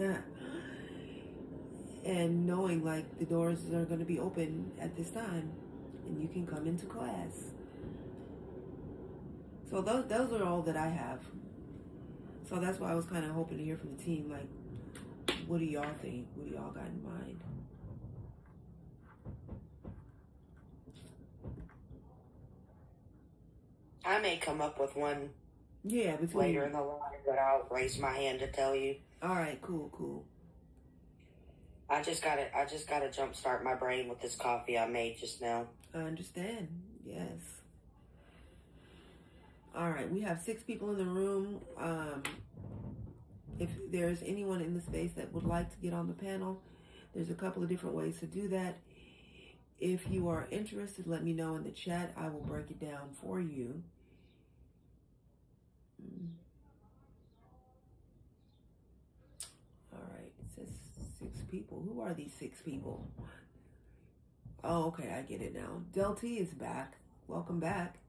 [SPEAKER 2] and knowing like the doors are going to be open at this time and you can come into class. So those are all that I have. So that's why I was kind of hoping to hear from the team, like, what do y'all think? What do y'all got in mind?
[SPEAKER 3] I may come up with one later in the line, but I'll raise my hand to tell you.
[SPEAKER 2] All right, cool.
[SPEAKER 3] I just gotta jumpstart my brain with this coffee I made just now.
[SPEAKER 2] I understand. Yes. All right, we have 6 people in the room. If there's anyone in the space that would like to get on the panel, there's a couple of different ways to do that. If you are interested, let me know in the chat. I will break it down for you. All right, it says 6 people. Who are these 6 people? Oh, okay, I get it now. Del T is back. Welcome back.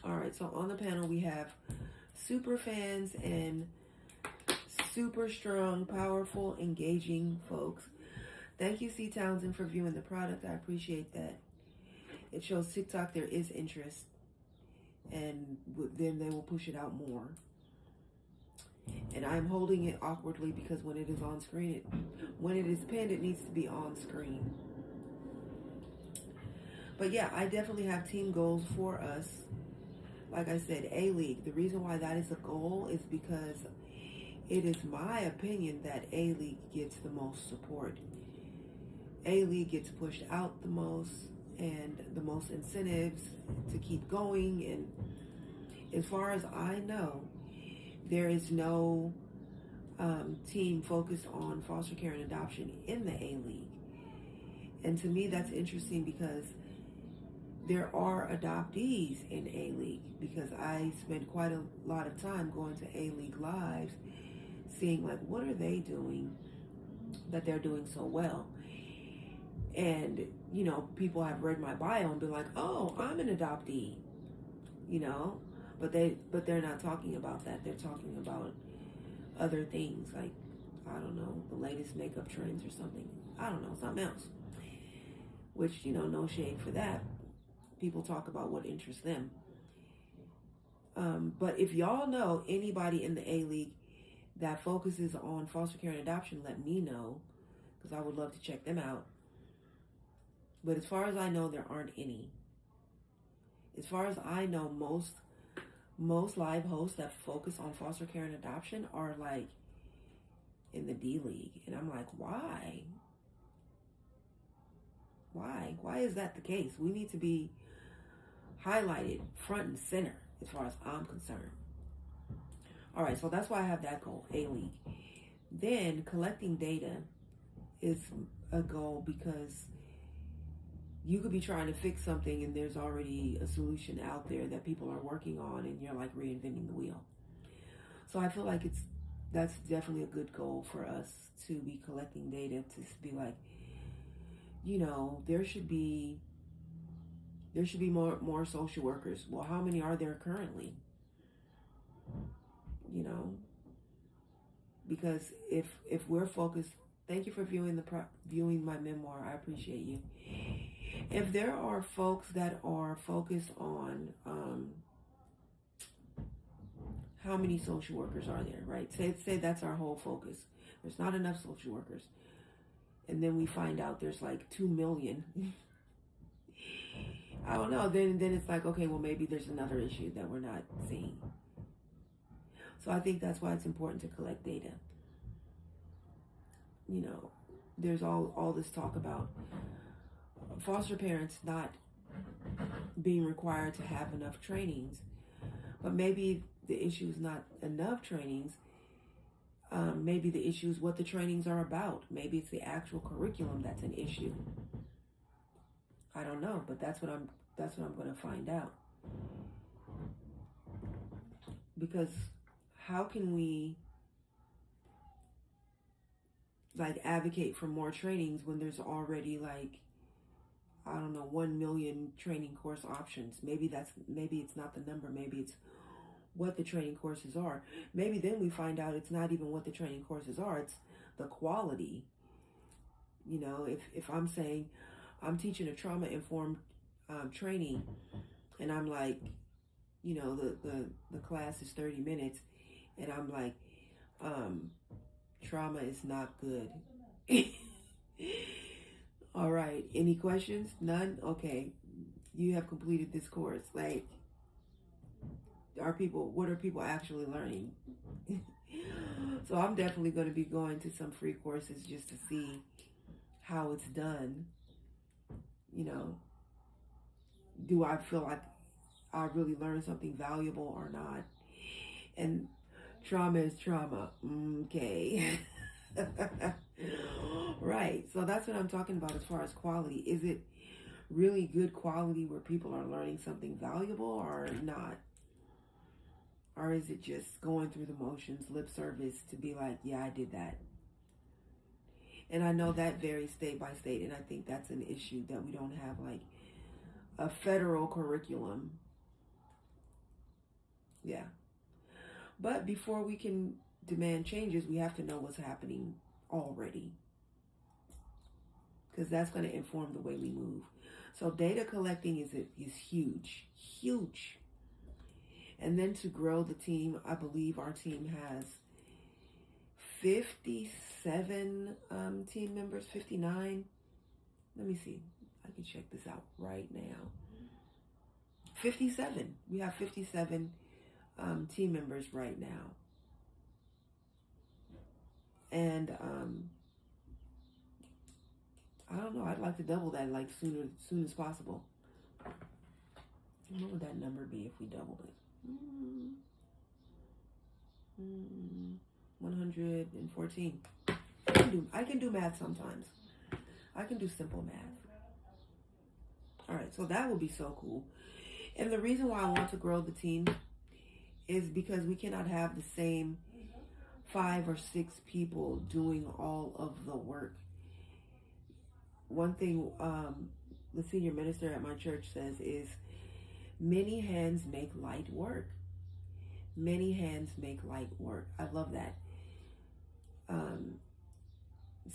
[SPEAKER 2] All right, so on the panel we have super fans and super strong, powerful, engaging folks. Thank you, C. Townsend, for viewing the product. I appreciate that. It shows TikTok there is interest, and then they will push it out more. And I'm holding it awkwardly because when it is on screen, when it is pinned, it needs to be on screen. But yeah, I definitely have team goals for us. Like I said, A-League. The reason why that is a goal is because it is my opinion that A-League gets the most support. A-League gets pushed out the most and the most incentives to keep going. And as far as I know, there is no team focused on foster care and adoption in the A-League. And to me, that's interesting because there are adoptees in A-League, because I spend quite a lot of time going to A-League lives, seeing like, what are they doing that they're doing so well? And, people have read my bio and been like, oh, I'm an adoptee, but they're not talking about that. They're talking about other things, like, I don't know, the latest makeup trends or something. I don't know, something else. Which, no shade for that. People talk about what interests them. But if y'all know anybody in the A-League that focuses on foster care and adoption, let me know, because I would love to check them out. But as far as I know, there aren't any. As far as I know, most live hosts that focus on foster care and adoption are like in the D-League. And I'm like, why? Why is that the case? We need to be highlighted front and center as far as I'm concerned. All right, so that's why I have that goal, A-League. Then collecting data is a goal, because you could be trying to fix something and there's already a solution out there that people are working on, and you're like reinventing the wheel. So I feel like that's definitely a good goal for us, to be collecting data, to be like, there should be more social workers. Well, how many are there currently? you know, because if we're focused, thank you for viewing my memoir. I appreciate you. If there are folks that are focused on how many social workers are there, right? Say that's our whole focus. There's not enough social workers. And then we find out there's like 2 million. I don't know. Then it's like, okay, well, maybe there's another issue that we're not seeing. So I think that's why it's important to collect data. You know, there's all this talk about foster parents not being required to have enough trainings, but maybe the issue is not enough trainings. Maybe the issue is what the trainings are about. Maybe it's the actual curriculum that's an issue. I don't know, but that's what I'm going to find out. Because how can we like advocate for more trainings when there's already like, I don't know, 1 million training course options? Maybe it's not the number. Maybe it's what the training courses are. Maybe then we find out it's not even what the training courses are. It's the quality. You know, if I'm saying I'm teaching a trauma-informed training, and I'm like, you know, the class is 30 minutes, and I'm like, trauma is not good. All right. Any questions? None? Okay. You have completed this course. Like, what are people actually learning? So I'm definitely going to be going to some free courses just to see how it's done. You know, do I feel like I really learned something valuable or not? And trauma is trauma. Okay. Right. So that's what I'm talking about as far as quality. Is it really good quality where people are learning something valuable or not? Or is it just going through the motions, lip service to be like, yeah, I did that? And I know that varies state by state, and I think that's an issue that we don't have like a federal curriculum. Yeah. But before we can demand changes, we have to know what's happening already, because that's going to inform the way we move. So data collecting is huge, huge. And then to grow the team, I believe our team has 57 team members, 59. Let me see. I can check this out right now. 57. We have 57 team members right now. And I don't know. I'd like to double that like soon as possible. What would that number be if we doubled it? 114. I can do math sometimes. I can do simple math. All right, so that would be so cool. And the reason why I want to grow the team is because we cannot have the same 5 or 6 people doing all of the work. One thing the senior minister at my church says is, many hands make light work. Many hands make light work. I love that.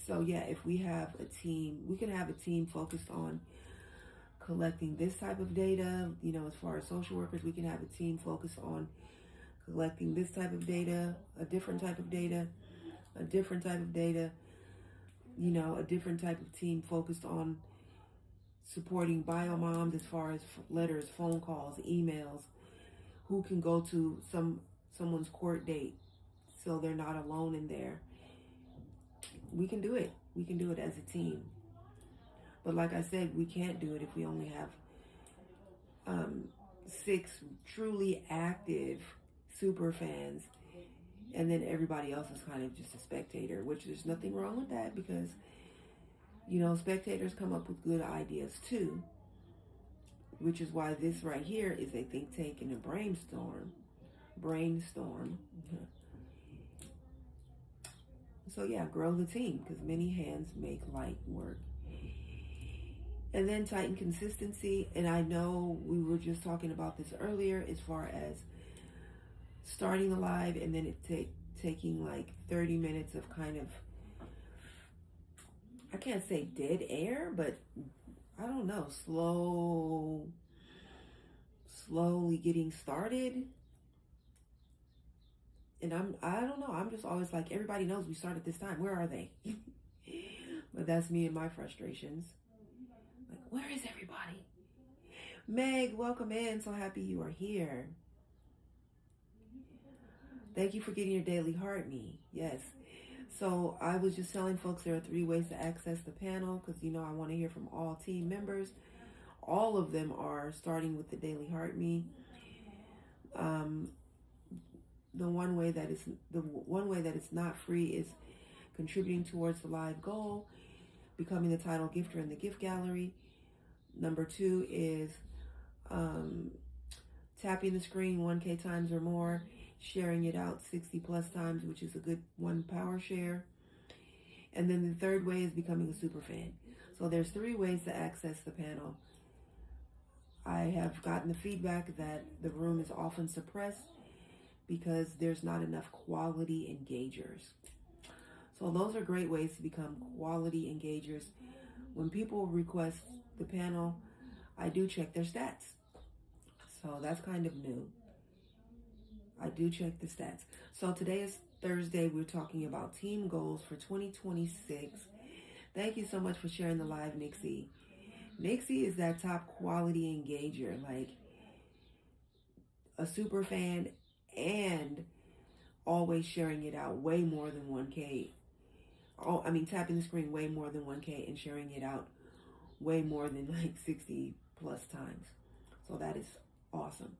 [SPEAKER 2] So yeah, if we have a team, we can have a team focused on collecting this type of data. You know, as far as social workers, we can have a team focused on collecting this type of data, a different type of data, a different type of data, you know, a different type of team focused on supporting bio moms as far as letters, phone calls, emails, who can go to someone's court date so they're not alone in there. We can do it. We can do it as a team. But like I said, we can't do it if we only have 6 truly active super fans, and then everybody else is kind of just a spectator, which there's nothing wrong with that, because you know, spectators come up with good ideas too, which is why this right here is a think tank and a brainstorm. So yeah, grow the team, because many hands make light work. And then tighten consistency. And I know we were just talking about this earlier as far as starting the live and then it taking like 30 minutes of kind of, I can't say dead air, but I don't know, slowly getting started. And I don't know, I'm just always like, everybody knows we start at this time. Where are they? But that's me and my frustrations. Like, where is everybody? Meg, welcome in. So happy you are here. Thank you for getting your daily heart me. Yes. So I was just telling folks there are 3 ways to access the panel because, you know, I want to hear from all team members. All of them are starting with the daily heart me. The one way that it's not free is contributing towards the live goal, becoming the title gifter in the gift gallery. Number 2 is tapping the screen 1K times or more, sharing it out 60 plus times, which is a good 1 power share. And then the 3rd way is becoming a super fan. So there's 3 ways to access the panel. I have gotten the feedback that the room is often suppressed because there's not enough quality engagers. So those are great ways to become quality engagers. When people request the panel, I do check their stats. So that's kind of new. I do check the stats. So today is Thursday. We're talking about team goals for 2026. Thank you so much for sharing the live, Nixie. Nixie is that top quality engager, like a super fan and always sharing it out way more than 1K. Tapping the screen way more than 1K and sharing it out way more than like 60 plus times. So that is awesome.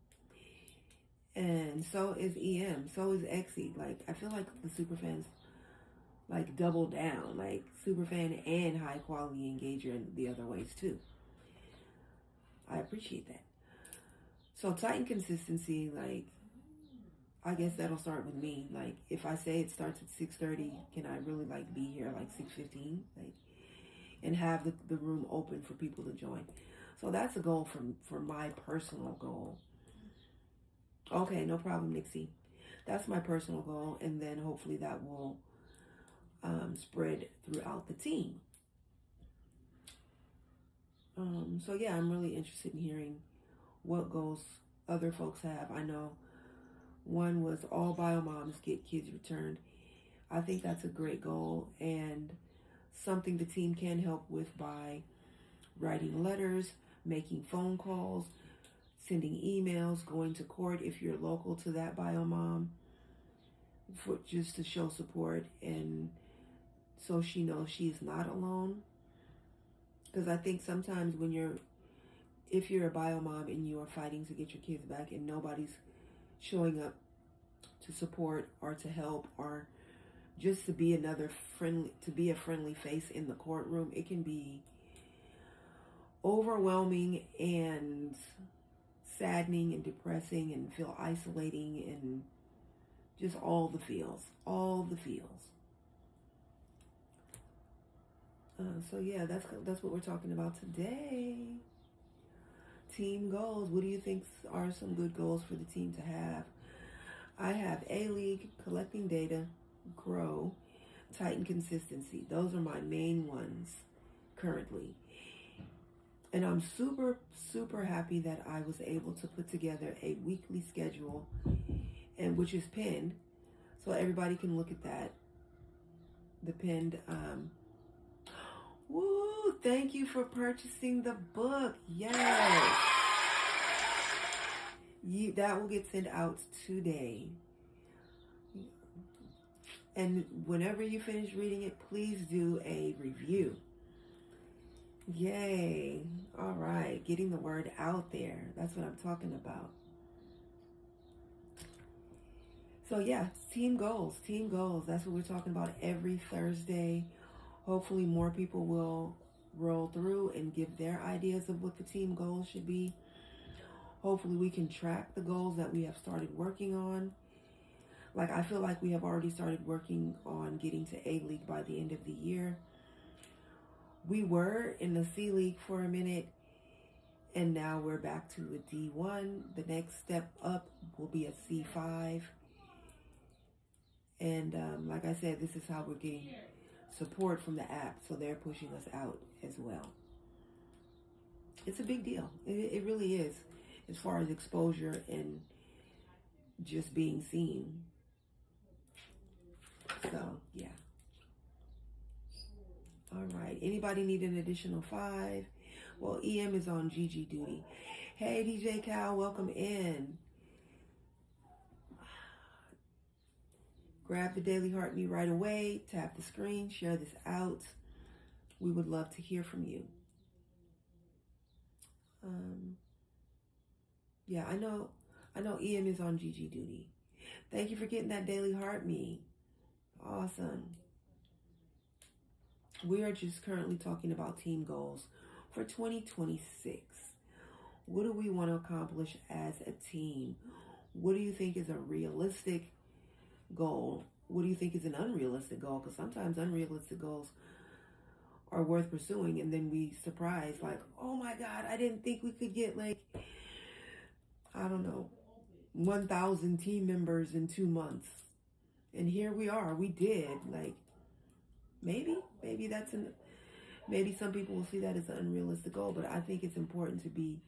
[SPEAKER 2] And so is EM. So is Exy. Like, I feel like the superfans like double down, like superfan and high quality engager in the other ways too. I appreciate that. So tighten consistency, like, I guess that'll start with me. Like, if I say it starts at 6:30, can I really like be here like 6:15, like, and have the room open for people to join? So that's a goal for my personal goal. Okay, no problem, Nixie. That's my personal goal, and then hopefully that will spread throughout the team. So yeah, I'm really interested in hearing what goals other folks have. I know one was all bio moms get kids returned. I think that's a great goal and something the team can help with by writing letters, making phone calls, sending emails, going to court if you're local to that bio mom, for just to show support and so she knows she's not alone. Because I think sometimes if you're a bio mom and you are fighting to get your kids back and nobody's showing up to support or to help or just to be a friendly face in the courtroom, it can be overwhelming and saddening and depressing and feel isolating and just all the feels. So yeah, that's what we're talking about today. Team goals. What do you think are some good goals for the team to have? I have A-League, collecting data, grow, tighten consistency. Those are my main ones currently. And I'm super, super happy that I was able to put together a weekly schedule, and which is pinned, so everybody can look at that. The pinned. Woo! Thank you for purchasing the book. Yes. That will get sent out today. And whenever you finish reading it, please do a review. Yay. All right. Getting the word out there. That's what I'm talking about. So yeah, team goals. That's what we're talking about every Thursday. Hopefully more people will roll through and give their ideas of what the team goals should be. Hopefully we can track the goals that we have started working on. Like, I feel like we have already started working on getting to A-League by the end of the year. We were in the C League for a minute, And now we're back to a D1. The next step up will be a C5. And like I said, this is how we're getting support from the app. So they're pushing us out as well. It's a big deal. It really is, as far as exposure and just being seen. So, yeah. All right. Anybody need an additional 5? Well, EM is on GG duty. Hey, DJ Cal, welcome in. Grab the Daily Heartbeat right away. Tap the screen. Share this out. We would love to hear from you. Yeah, I know EM is on GG duty. Thank you for getting that Daily Heartbeat. Awesome. We are just currently talking about team goals for 2026. What do we want to accomplish as a team? What do you think is a realistic goal? What do you think is an unrealistic goal? Because sometimes unrealistic goals are worth pursuing, and then we surprise, like, oh my God, I didn't think we could get, like, I don't know, 1,000 team members in 2 months. And here we are. We did. Like, maybe some people will see that as an unrealistic goal, but I think it's important to be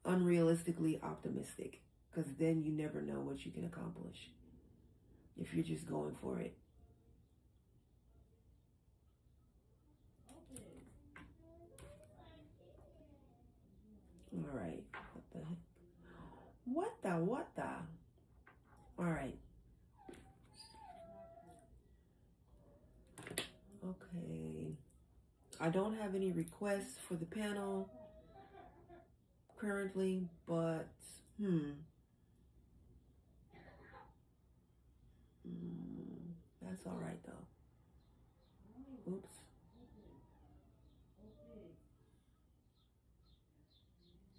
[SPEAKER 2] unrealistically optimistic, because then you never know what you can accomplish if you're just going for it. All right. What the? All right. Okay. I don't have any requests for the panel currently, but that's all right though. Oops.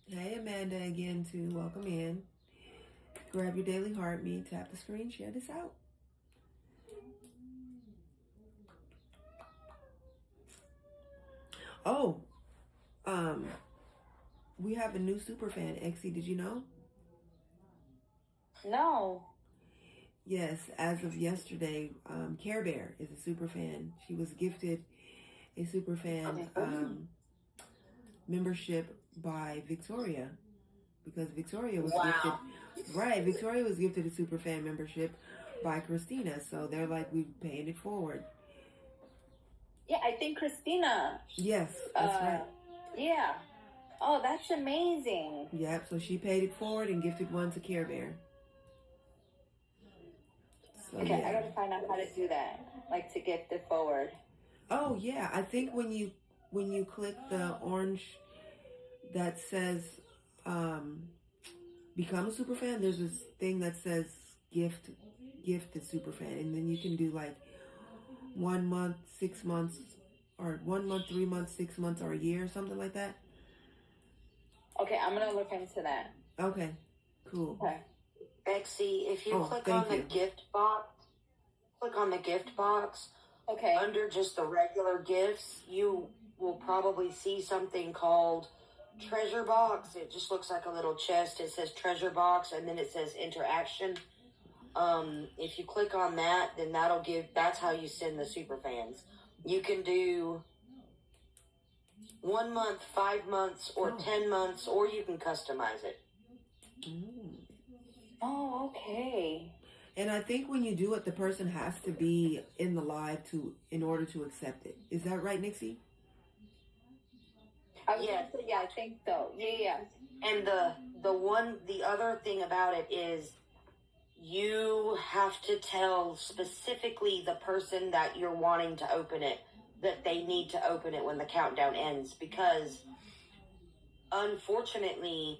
[SPEAKER 2] Hey, Amanda again too. Welcome in. Grab your Daily Heartbeat, tap the screen, share this out. Oh, we have a new superfan, Exie. Did you know?
[SPEAKER 1] No.
[SPEAKER 2] Yes, as of yesterday, Care Bear is a superfan. She was gifted a superfan membership by Victoria, because Victoria was gifted. Right, Victoria was gifted a superfan membership by Christina. So they're like, we paying it forward.
[SPEAKER 1] Yeah, I think Christina.
[SPEAKER 2] Yes, that's right.
[SPEAKER 1] Yeah. Oh, that's amazing.
[SPEAKER 2] Yep, so she paid it forward and gifted one to Care Bear. So,
[SPEAKER 1] okay, yeah. I gotta find out how to do that, like to gift it forward.
[SPEAKER 2] Oh yeah, I think when you click the orange that says become a superfan, there's this thing that says gift the superfan, and then you can do like 1 month, 6 months, or 1 month, 3 months, 6 months, or a year, something like that.
[SPEAKER 3] Okay, I'm gonna look into that.
[SPEAKER 2] Okay, cool.
[SPEAKER 3] Okay. Exie, if you click on the gift box, okay, under just the regular gifts, you will probably see something called treasure box. It just looks like a little chest. It says treasure box, and then it says interaction. If you click on that, then that's how you send the super fans. You can do 1 month, 5 months, or 10 months, or you can customize it.
[SPEAKER 1] Oh, okay.
[SPEAKER 2] And I think when you do it, the person has to be in the live in order to accept it. Is that right, Nixie?
[SPEAKER 1] Yeah, I think so. Yeah.
[SPEAKER 3] And the other thing about it is you have to tell specifically the person that you're wanting to open it that they need to open it when the countdown ends, because unfortunately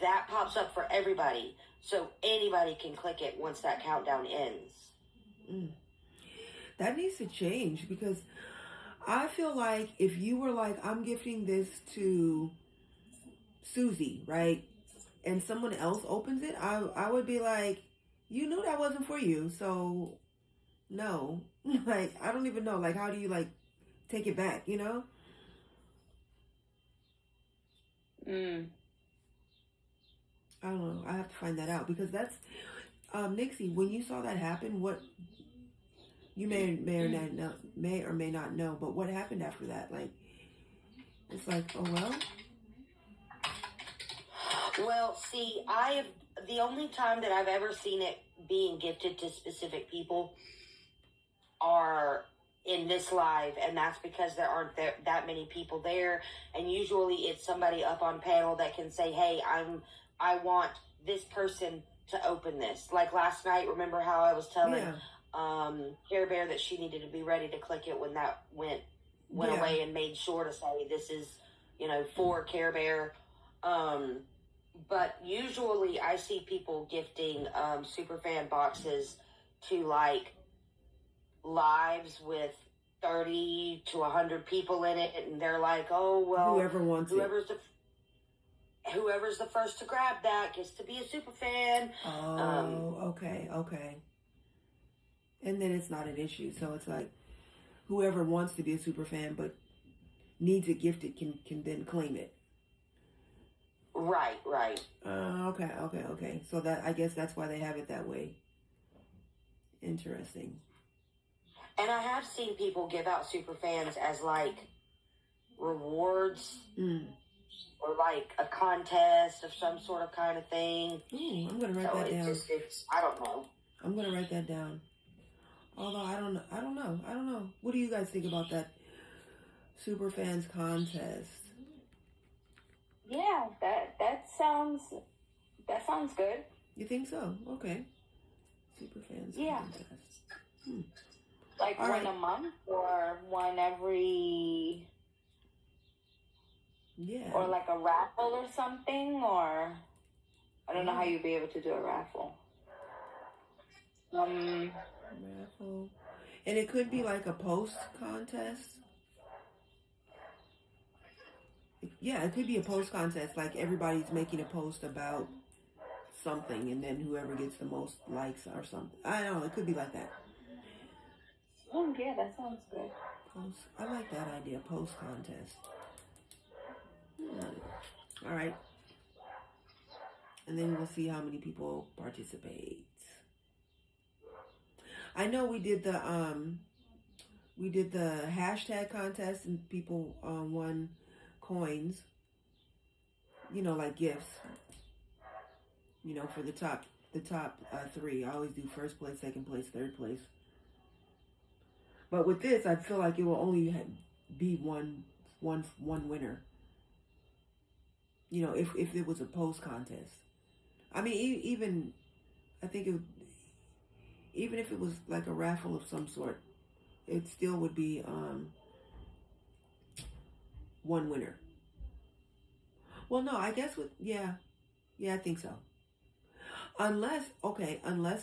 [SPEAKER 3] that pops up for everybody. So anybody can click it once that countdown ends.
[SPEAKER 2] That needs to change, because I feel like if you were like, I'm gifting this to Susie, right? And someone else opens it, I would be like, you knew that wasn't for you, so no. Like, I don't even know. Like, how do you, like, take it back, you know?
[SPEAKER 1] Mm.
[SPEAKER 2] I don't know. I have to find that out because that's Nixie. When you saw that happen, what you may or may not know, but what happened after that? Like, it's like, oh well.
[SPEAKER 3] Well, see, the only time that I've ever seen it being gifted to specific people are in this live, and that's because there aren't that many people there, and usually it's somebody up on panel that can say, hey, I want this person to open this. Like last night, remember how I was telling Care Bear that she needed to be ready to click it when that went away, and made sure to say this is, for Care Bear. But usually I see people gifting superfan boxes to like lives with 30 to 100 people in it, and they're like, oh well, whoever's the first to grab that gets to be a super fan.
[SPEAKER 2] Okay. And then it's not an issue, so it's like whoever wants to be a super fan but needs it gifted can then claim it.
[SPEAKER 3] Right.
[SPEAKER 2] Okay. So that, I guess that's why they have it that way. Interesting.
[SPEAKER 3] And I have seen people give out super fans as like rewards or like a contest of some sort of kind of thing.
[SPEAKER 2] Ooh, I'm gonna write that down.
[SPEAKER 3] I don't know.
[SPEAKER 2] I'm gonna write that down. Although I don't know. What do you guys think about that super fans contest?
[SPEAKER 1] Yeah, that sounds good.
[SPEAKER 2] You think so? Okay. Super fans contest.
[SPEAKER 1] Like
[SPEAKER 2] all
[SPEAKER 1] one
[SPEAKER 2] right.
[SPEAKER 1] a month or one every...
[SPEAKER 2] Yeah.
[SPEAKER 1] Or like a raffle or something, or... I don't know how you'd be able to do a raffle.
[SPEAKER 2] Raffle. And it could be like a post contest. Yeah, it could be a post contest. Like everybody's making a post about something, and then whoever gets the most likes or something. I don't know. It could be like that.
[SPEAKER 1] Oh, yeah, that sounds good.
[SPEAKER 2] I like that idea. Post contest. All right. And then we'll see how many people participate. I know we did the hashtag contest, and people won coins. Like gifts. For the top 3. I always do first place, second place, third place. But with this, I feel like it will only be one winner. If it was a post contest. I mean, even if it was like a raffle of some sort, it still would be one winner. Well, no, I guess yeah, I think so. Unless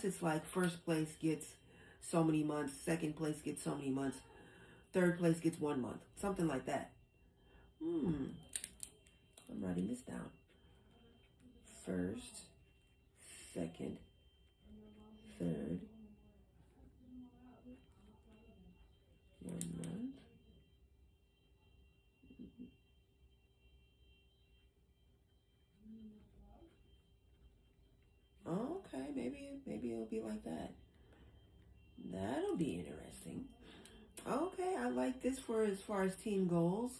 [SPEAKER 2] it's like first place gets so many months, second place gets so many months, third place gets 1 month, something like that. I'm writing this down. First, second, third, 1 month. Okay, maybe it'll be like that. That'll be interesting. Okay, I like this for as far as team goals.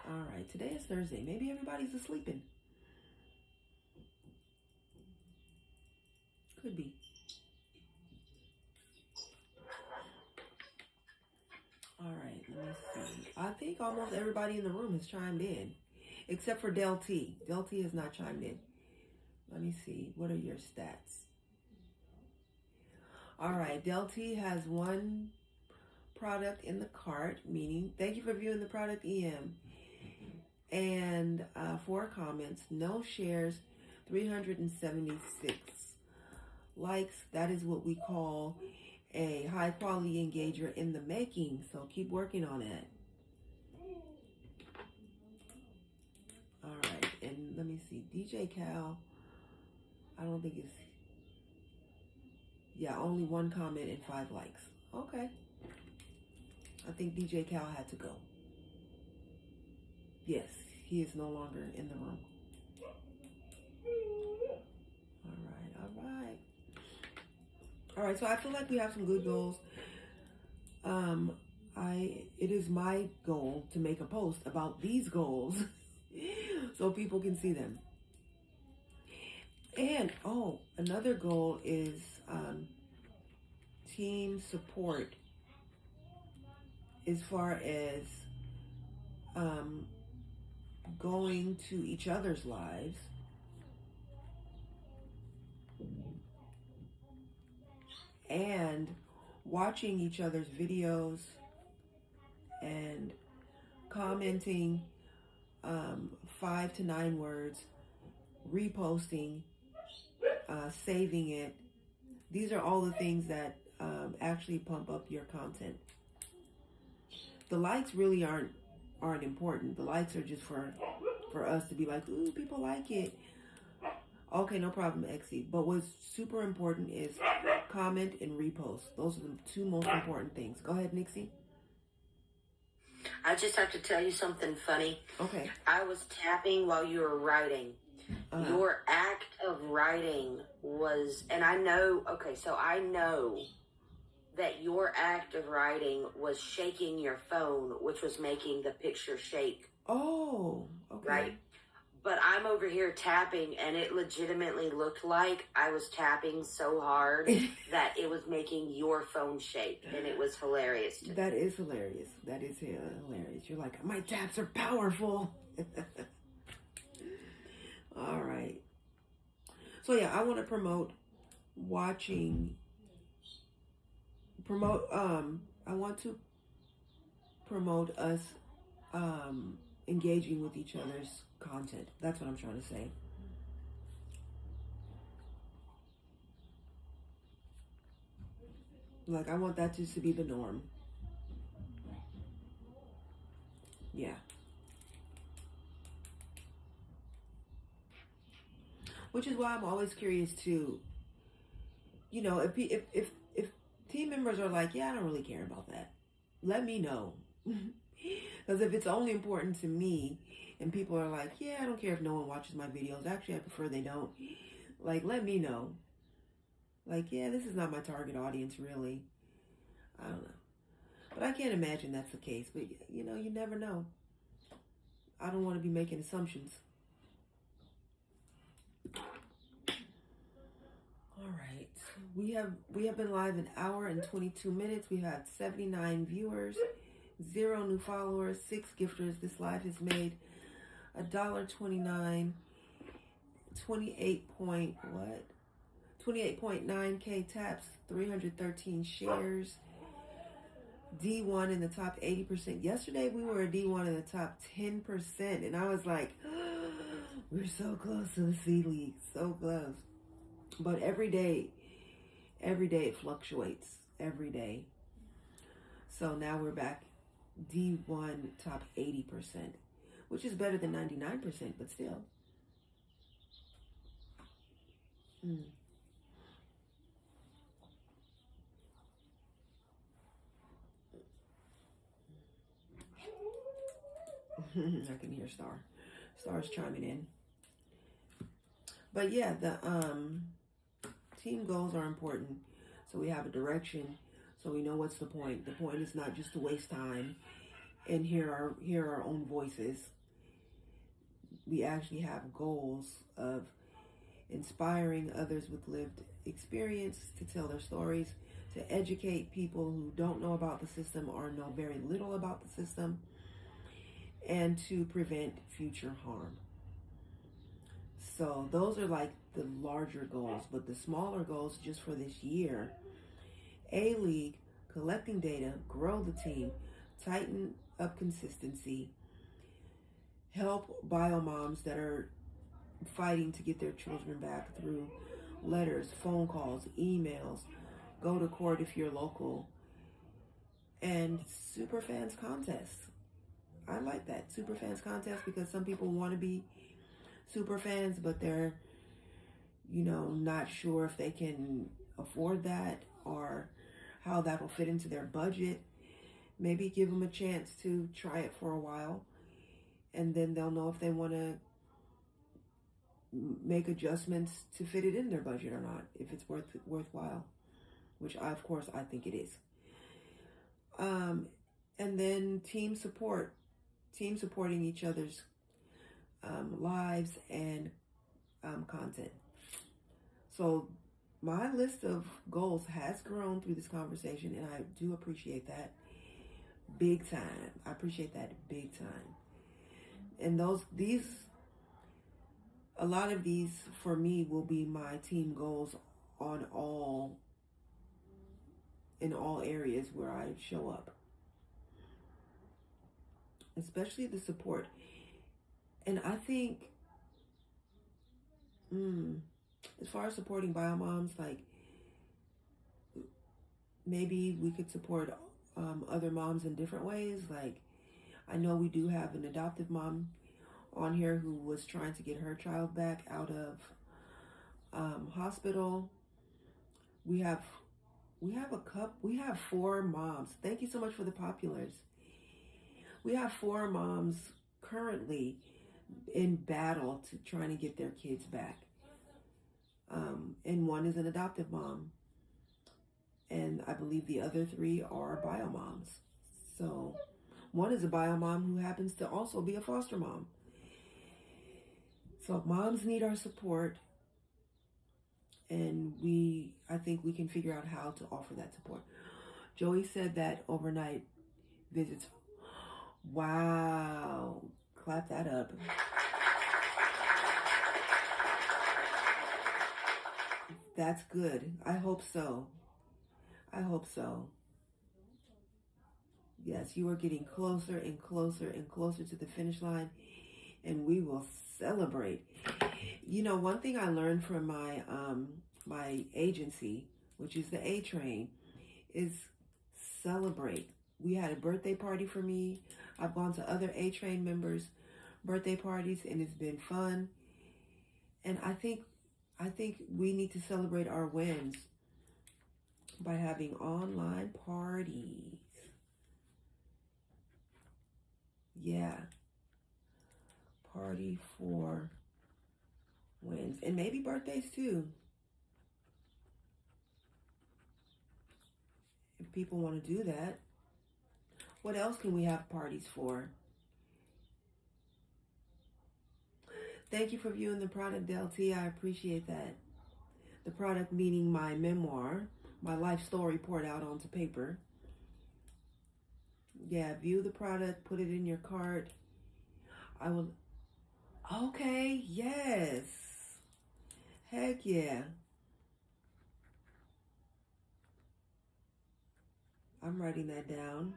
[SPEAKER 2] All right, today is Thursday. Maybe everybody's asleeping. Could be. All right, let me see. I think almost everybody in the room has chimed in, except for Del T. Del T has not chimed in. Let me see. What are your stats? All right, Del T has 1 product in the cart, meaning thank you for viewing the product, EM. And 4 comments, no shares, 376 likes. That is what we call a high quality engager in the making. So keep working on it. All right, and let me see. DJ Cal, I don't think it's... Yeah, only 1 comment and 5 likes. Okay. I think DJ Cal had to go. Yes, he is no longer in the room. All right. So I feel like we have some good goals. It is my goal to make a post about these goals so people can see them. And another goal is team support as far as going to each other's lives and watching each other's videos and commenting 5 to 9 words, reposting, saving it. These are all the things that actually pump up your content. The likes really aren't important. The likes are just for us to be like, ooh, people like it. Okay, no problem, Exy. But what's super important is comment and repost. Those are the 2 most important things. Go ahead, Nixie.
[SPEAKER 3] I just have to tell you something funny.
[SPEAKER 2] Okay.
[SPEAKER 3] I was tapping while you were writing. Your act of writing was, and I know that your act of writing was shaking your phone, which was making the picture shake.
[SPEAKER 2] Oh, okay.
[SPEAKER 3] Right? But I'm over here tapping, and it legitimately looked like I was tapping so hard that it was making your phone shake, and it was hilarious.
[SPEAKER 2] That is hilarious. That is hilarious. You're like, my taps are powerful. All right. So yeah, I want to promote I want to promote us engaging with each other's content. That's what I'm trying to say. Like, I want that just to be the norm. Yeah. Which is why I'm always curious to, if team members are like, yeah, I don't really care about that, let me know. Because if it's only important to me and people are like, yeah, I don't care if no one watches my videos. Actually, I prefer they don't. Like, let me know. Like, yeah, this is not my target audience, really. I don't know. But I can't imagine that's the case. But, you never know. I don't want to be making assumptions. All right. We have been live an hour and 22 minutes. We had 79 viewers, 0 new followers, 6 gifters. This live has made $1.29, 28.9K taps, 313 shares. D1 in the top 80%. Yesterday we were a D1 in the top 10%, and I was like, we're so close to the C League, so close. But every day it fluctuates. Every day. So now we're back D1 top 80%, which is better than 99%, but still. I can hear Star's chiming in. But yeah, the team goals are important. So we have a direction. So we know what's the point. The point is not just to waste time and hear our own voices. We actually have goals of inspiring others with lived experience to tell their stories, to educate people who don't know about the system or know very little about the system, and to prevent future harm. So those are like the larger goals, but the smaller goals just for this year: A-League, collecting data, grow the team, tighten up consistency, help bio moms that are fighting to get their children back through letters, phone calls, emails, go to court if you're local, and super fans contests. I like that, super fans contest, because some people want to be super fans, but they're, not sure if they can afford that or how that will fit into their budget. maybe give them a chance to try it for a while, and then they'll know if they want to make adjustments to fit it in their budget or not, if it's worthwhile, which of course I think it is. And then team supporting each other's lives and content. So my list of goals has grown through this conversation, and I do appreciate that big time. I appreciate that big time. And a lot of these for me will be my team goals in all areas where I show up, especially the support. And I think, as far as supporting bio moms, like maybe we could support other moms in different ways. Like, I know we do have an adoptive mom on here who was trying to get her child back out of hospital. We have 4 moms. Thank you so much for the populars. We have 4 moms currently in battle to trying to get their kids back. And one is an adoptive mom. And I believe the other 3 are bio moms. So one is a bio mom who happens to also be a foster mom. So moms need our support. And I think we can figure out how to offer that support. Joey said that overnight visits. Wow. Clap that up. That's good. I hope so. Yes, you are getting closer and closer and closer to the finish line, and we will celebrate. You know, one thing I learned from my agency, which is the A Train, is celebrate. We had a birthday party for me. I've gone to other A Train members' birthday parties, and it's been fun. And I think we need to celebrate our wins by having online parties. Yeah. Party for wins. And maybe birthdays too. If people want to do that. What else can we have parties for? Thank you for viewing the product, DLT. I appreciate that. The product meaning my memoir, my life story poured out onto paper. Yeah, view the product, put it in your cart. I will. Okay, yes. Heck yeah. I'm writing that down.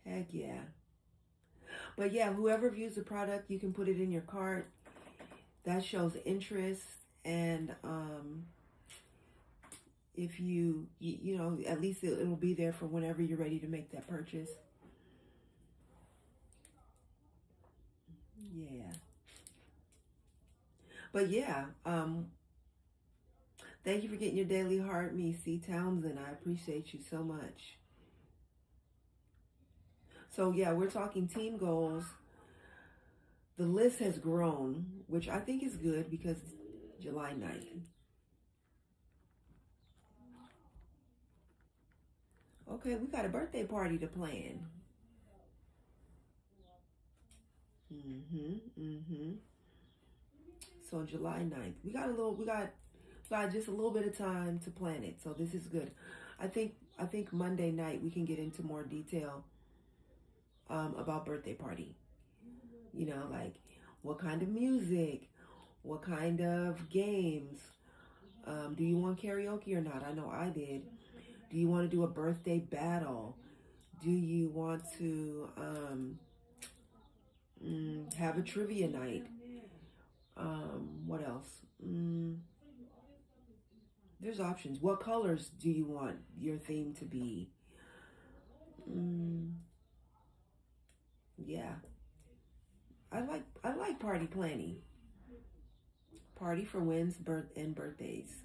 [SPEAKER 2] Heck yeah. But yeah, whoever views the product, you can put it in your cart. That shows interest, and if you know, at least it'll be there for whenever you're ready to make that purchase. Yeah. But yeah, thank you for getting your daily heart, me, C. Townsend. I appreciate you so much. So yeah, we're talking team goals. The list has grown, which I think is good because it's July 9th. Okay, we got a birthday party to plan. So July 9th. We got just a little bit of time to plan it. So this is good. I think Monday night we can get into more detail about birthday party. You know, like what kind of music, what kind of games. Do you want karaoke or not? I know I did. Do you want to do a birthday battle? Do you want to have a trivia night? What else? There's options. What colors do you want your theme to be? Yeah. I like party planning. Party for wins, and birthdays.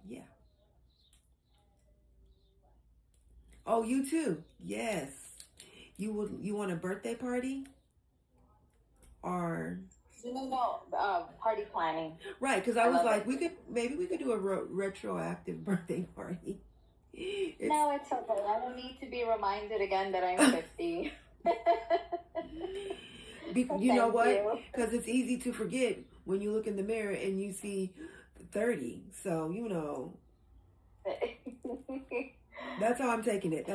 [SPEAKER 2] Yeah. Oh, you too. Yes. You want a birthday party? Or
[SPEAKER 1] No, party planning.
[SPEAKER 2] Right, because I was like, maybe we could do a retroactive birthday party.
[SPEAKER 1] No, it's okay. I don't need to be reminded again that I'm 50.
[SPEAKER 2] You know what? Because it's easy to forget when you look in the mirror and you see 30. So, that's how I'm taking it.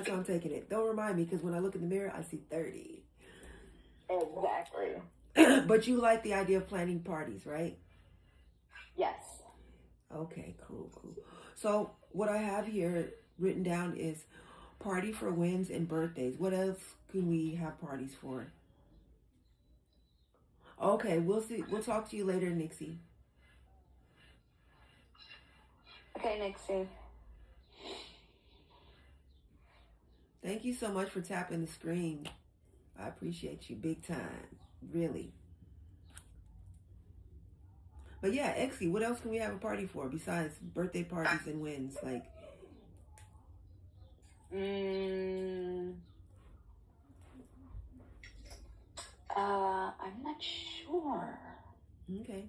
[SPEAKER 2] Don't remind me, because when I look in the mirror, I see 30.
[SPEAKER 1] Exactly.
[SPEAKER 2] But you like the idea of planning parties, right?
[SPEAKER 1] Yes.
[SPEAKER 2] Okay, cool. So what I have here written down is party for wins and birthdays. What else can we have parties for? Okay, we'll see. We'll talk to you later, Nixie.
[SPEAKER 1] Okay, Nixie.
[SPEAKER 2] Thank you so much for tapping the screen. I appreciate you big time. Really. But yeah, Exie, what else can we have a party for besides birthday parties and wins? Like,
[SPEAKER 1] I'm not sure.
[SPEAKER 2] Okay.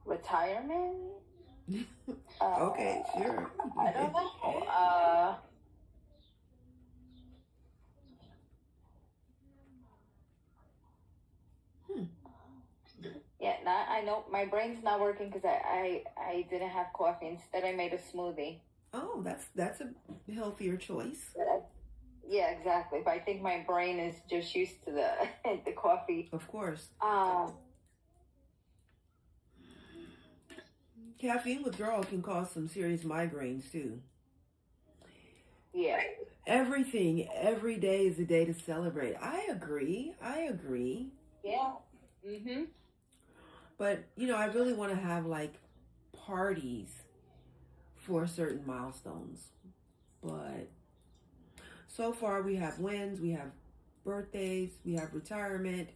[SPEAKER 1] Retirement?
[SPEAKER 2] Okay, sure.
[SPEAKER 1] I don't know. Yeah, I know my brain's not working because I didn't have coffee. Instead, I made a smoothie.
[SPEAKER 2] Oh, that's a healthier choice.
[SPEAKER 1] Yeah, exactly. But I think my brain is just used to the the coffee.
[SPEAKER 2] Of course. Caffeine withdrawal can cause some serious migraines too.
[SPEAKER 1] Yeah.
[SPEAKER 2] Everything, every day is a day to celebrate. I agree.
[SPEAKER 1] Yeah. Mm-hmm.
[SPEAKER 2] But, I really want to have like parties for certain milestones. But so far we have wins, we have birthdays, we have retirement.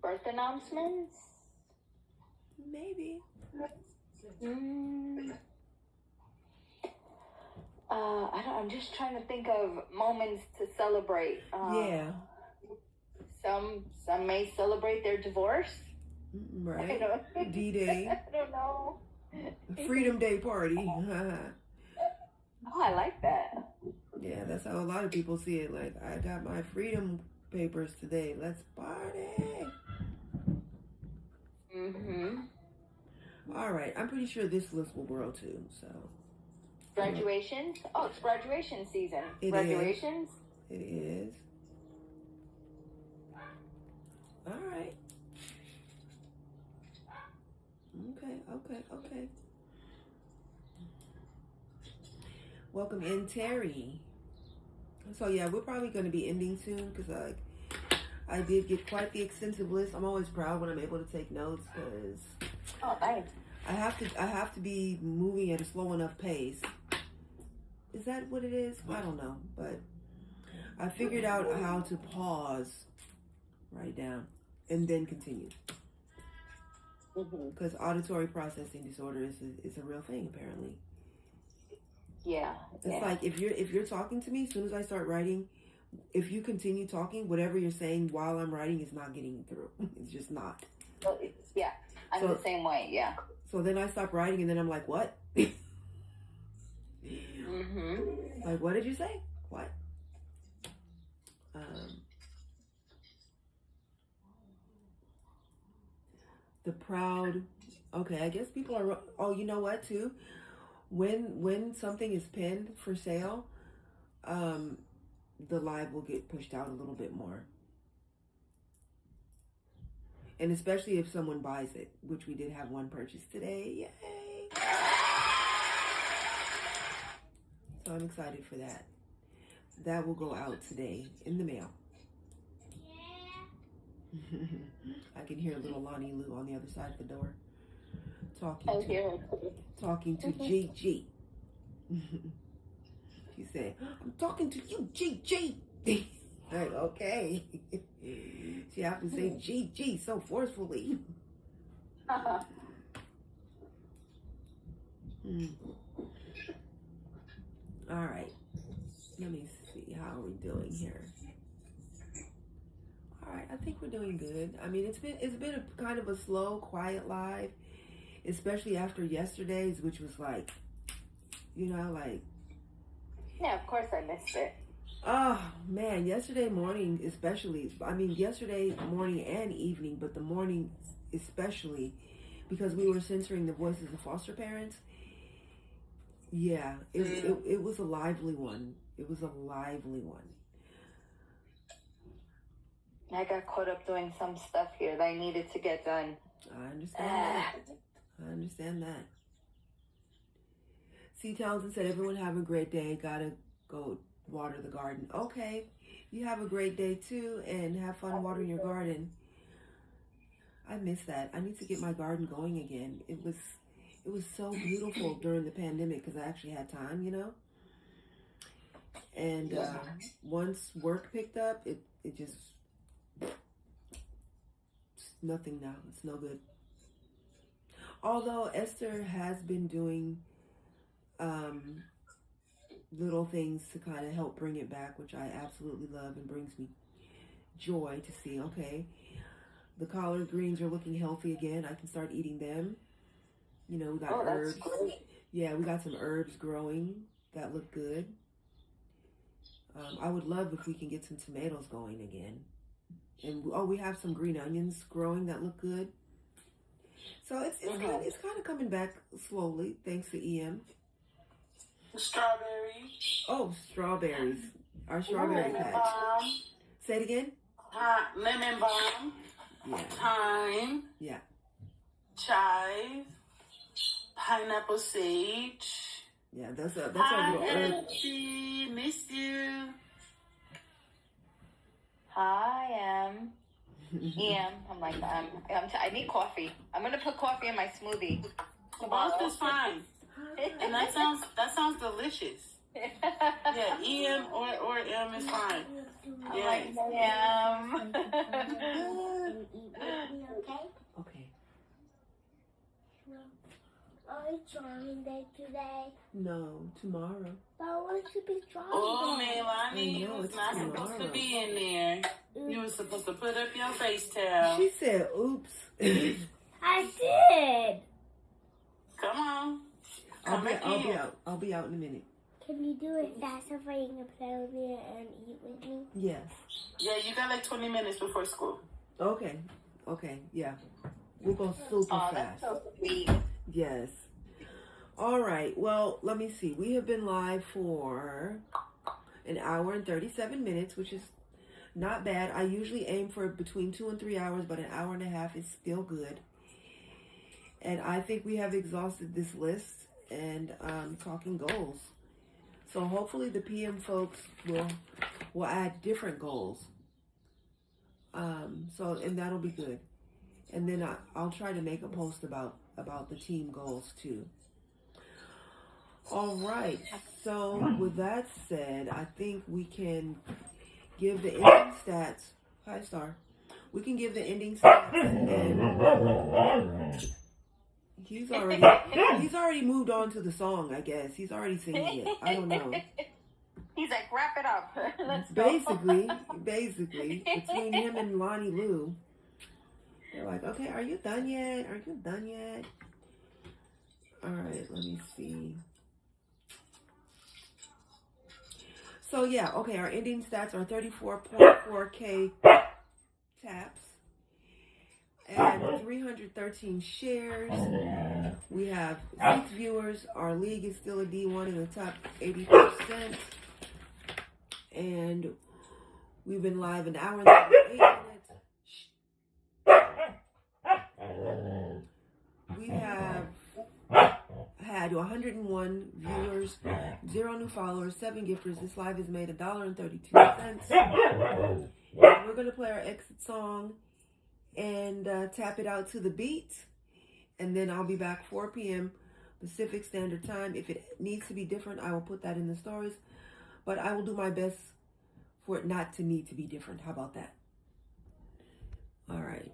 [SPEAKER 1] Birth announcements?
[SPEAKER 2] Maybe.
[SPEAKER 1] I'm just trying to think of moments to celebrate.
[SPEAKER 2] Yeah.
[SPEAKER 1] Some may celebrate their divorce.
[SPEAKER 2] Right. D-Day.
[SPEAKER 1] I don't know.
[SPEAKER 2] Freedom Day party.
[SPEAKER 1] Oh, I like that.
[SPEAKER 2] Yeah, that's how a lot of people see it. Like, I got my freedom papers today. Let's party.
[SPEAKER 1] Mm-hmm.
[SPEAKER 2] All right. I'm pretty sure this list will grow too. So.
[SPEAKER 1] Graduations? Oh, it's graduation season. Graduations?
[SPEAKER 2] It is. All right. Okay. Welcome in, Terry. So yeah, we're probably going to be ending soon because I did get quite the extensive list. I'm always proud when I'm able to take notes because
[SPEAKER 1] nice.
[SPEAKER 2] I have to be moving at a slow enough pace. Is that what it is? I don't know, but I figured out how to pause, write down, and then continue. Because auditory processing disorder is a real thing, apparently.
[SPEAKER 1] Yeah.
[SPEAKER 2] It's like if you're talking to me, as soon as I start writing, if you continue talking, whatever you're saying while I'm writing is not getting through. It's just not.
[SPEAKER 1] Well, yeah, I'm the same way. Yeah.
[SPEAKER 2] So then I stop writing, and then I'm like, what? Like, what did you say? What? The proud. Okay, I guess people are. Oh, you know what? Too, when something is pinned for sale, the live will get pushed out a little bit more, and especially if someone buys it, which we did have one purchase today. Yay! So I'm excited for that. That will go out today in the mail. I can hear little Lonnie Lou on the other side of the door talking to Gigi. She said, "I'm talking to you, Gigi." Like, okay. She have to say Gigi so forcefully. All right. Let me see how we're doing here. All right, I think we're doing good. I mean, it's been a kind of a slow, quiet live, especially after yesterday's, which was like, like.
[SPEAKER 1] Yeah, of course I missed it.
[SPEAKER 2] Oh man, yesterday morning especially. I mean, yesterday morning and evening, but the morning especially, because we were censoring the voices of foster parents. Yeah, it was a lively one. It was a lively one.
[SPEAKER 1] I got caught up doing some stuff here that I needed to get done.
[SPEAKER 2] I understand that. I understand that. C. Townsend said, everyone have a great day. Gotta go water the garden. Okay. You have a great day too, and have fun watering your garden. I miss that. I need to get my garden going again. It was so beautiful during the pandemic because I actually had time, And once work picked up, it just, it's nothing now. It's no good. Although Esther has been doing little things to kind of help bring it back, which I absolutely love and brings me joy to see. Okay, the collard greens are looking healthy again. I can start eating them. We got herbs.
[SPEAKER 1] Great.
[SPEAKER 2] Yeah, we got some herbs growing that look good. I would love if we can get some tomatoes going again. And we have some green onions growing that look good. So it's kind of coming back slowly, thanks to EM.
[SPEAKER 4] Strawberries.
[SPEAKER 2] Oh, strawberries. Our strawberry patch.
[SPEAKER 4] Balm.
[SPEAKER 2] Say it again.
[SPEAKER 4] Lemon balm.
[SPEAKER 2] Yeah.
[SPEAKER 4] Thyme.
[SPEAKER 2] Yeah.
[SPEAKER 4] Chive. Pineapple sage.
[SPEAKER 2] Yeah, that's our little herb.
[SPEAKER 4] Elsie, miss you.
[SPEAKER 1] Hi, Em. I'm like, I need coffee. I'm gonna put coffee in my smoothie.
[SPEAKER 4] Both is fine. And that sounds delicious. Yeah, EM or M is fine.
[SPEAKER 1] Yeah.
[SPEAKER 2] Okay.
[SPEAKER 5] Are we drawing day today?
[SPEAKER 2] No, tomorrow.
[SPEAKER 5] But I want to be drawing
[SPEAKER 4] Oh,
[SPEAKER 5] day.
[SPEAKER 4] Melanie, you was not supposed to be in there. You were supposed to put up your face towel.
[SPEAKER 2] She said, oops.
[SPEAKER 5] I did.
[SPEAKER 4] Come on.
[SPEAKER 2] I'll be out in a minute.
[SPEAKER 5] Can you do it faster so you can play with me and eat with me?
[SPEAKER 2] Yes.
[SPEAKER 4] Yeah, you got like 20 minutes before school.
[SPEAKER 2] Okay, yeah. We'll go super fast.
[SPEAKER 1] That's so sweet.
[SPEAKER 2] Yes. All right. Well, let me see. We have been live for an hour and 37 minutes, which is not bad. I usually aim for between 2 and 3 hours, but an hour and a half is still good. And I think we have exhausted this list and talking goals. So hopefully the PM folks will add different goals. And that'll be good. And then I'll try to make a post about the team goals too. All right. So with that said, I think we can give the ending stats. Hi, Star. We can give the ending stats, and he's already moved on to the song. I guess he's already singing it. I don't know.
[SPEAKER 1] He's like, wrap it up. Let's
[SPEAKER 2] basically, between him and Lonnie Lou, they're like, okay, are you done yet? Are you done yet? All right, let me see. So yeah, okay, our ending stats are 34.4K taps and 313 shares. We have 6 viewers. Our league is still a D1 in the top 80%. And we've been live an hour and 38 minutes. We have had 101 viewers, 0 new followers, 7 gifters. This live has made $1.32. And we're going to play our exit song and tap it out to the beat. And then I'll be back 4 p.m. Pacific Standard Time. If it needs to be different, I will put that in the stories. But I will do my best for it not to need to be different. How about that? All right.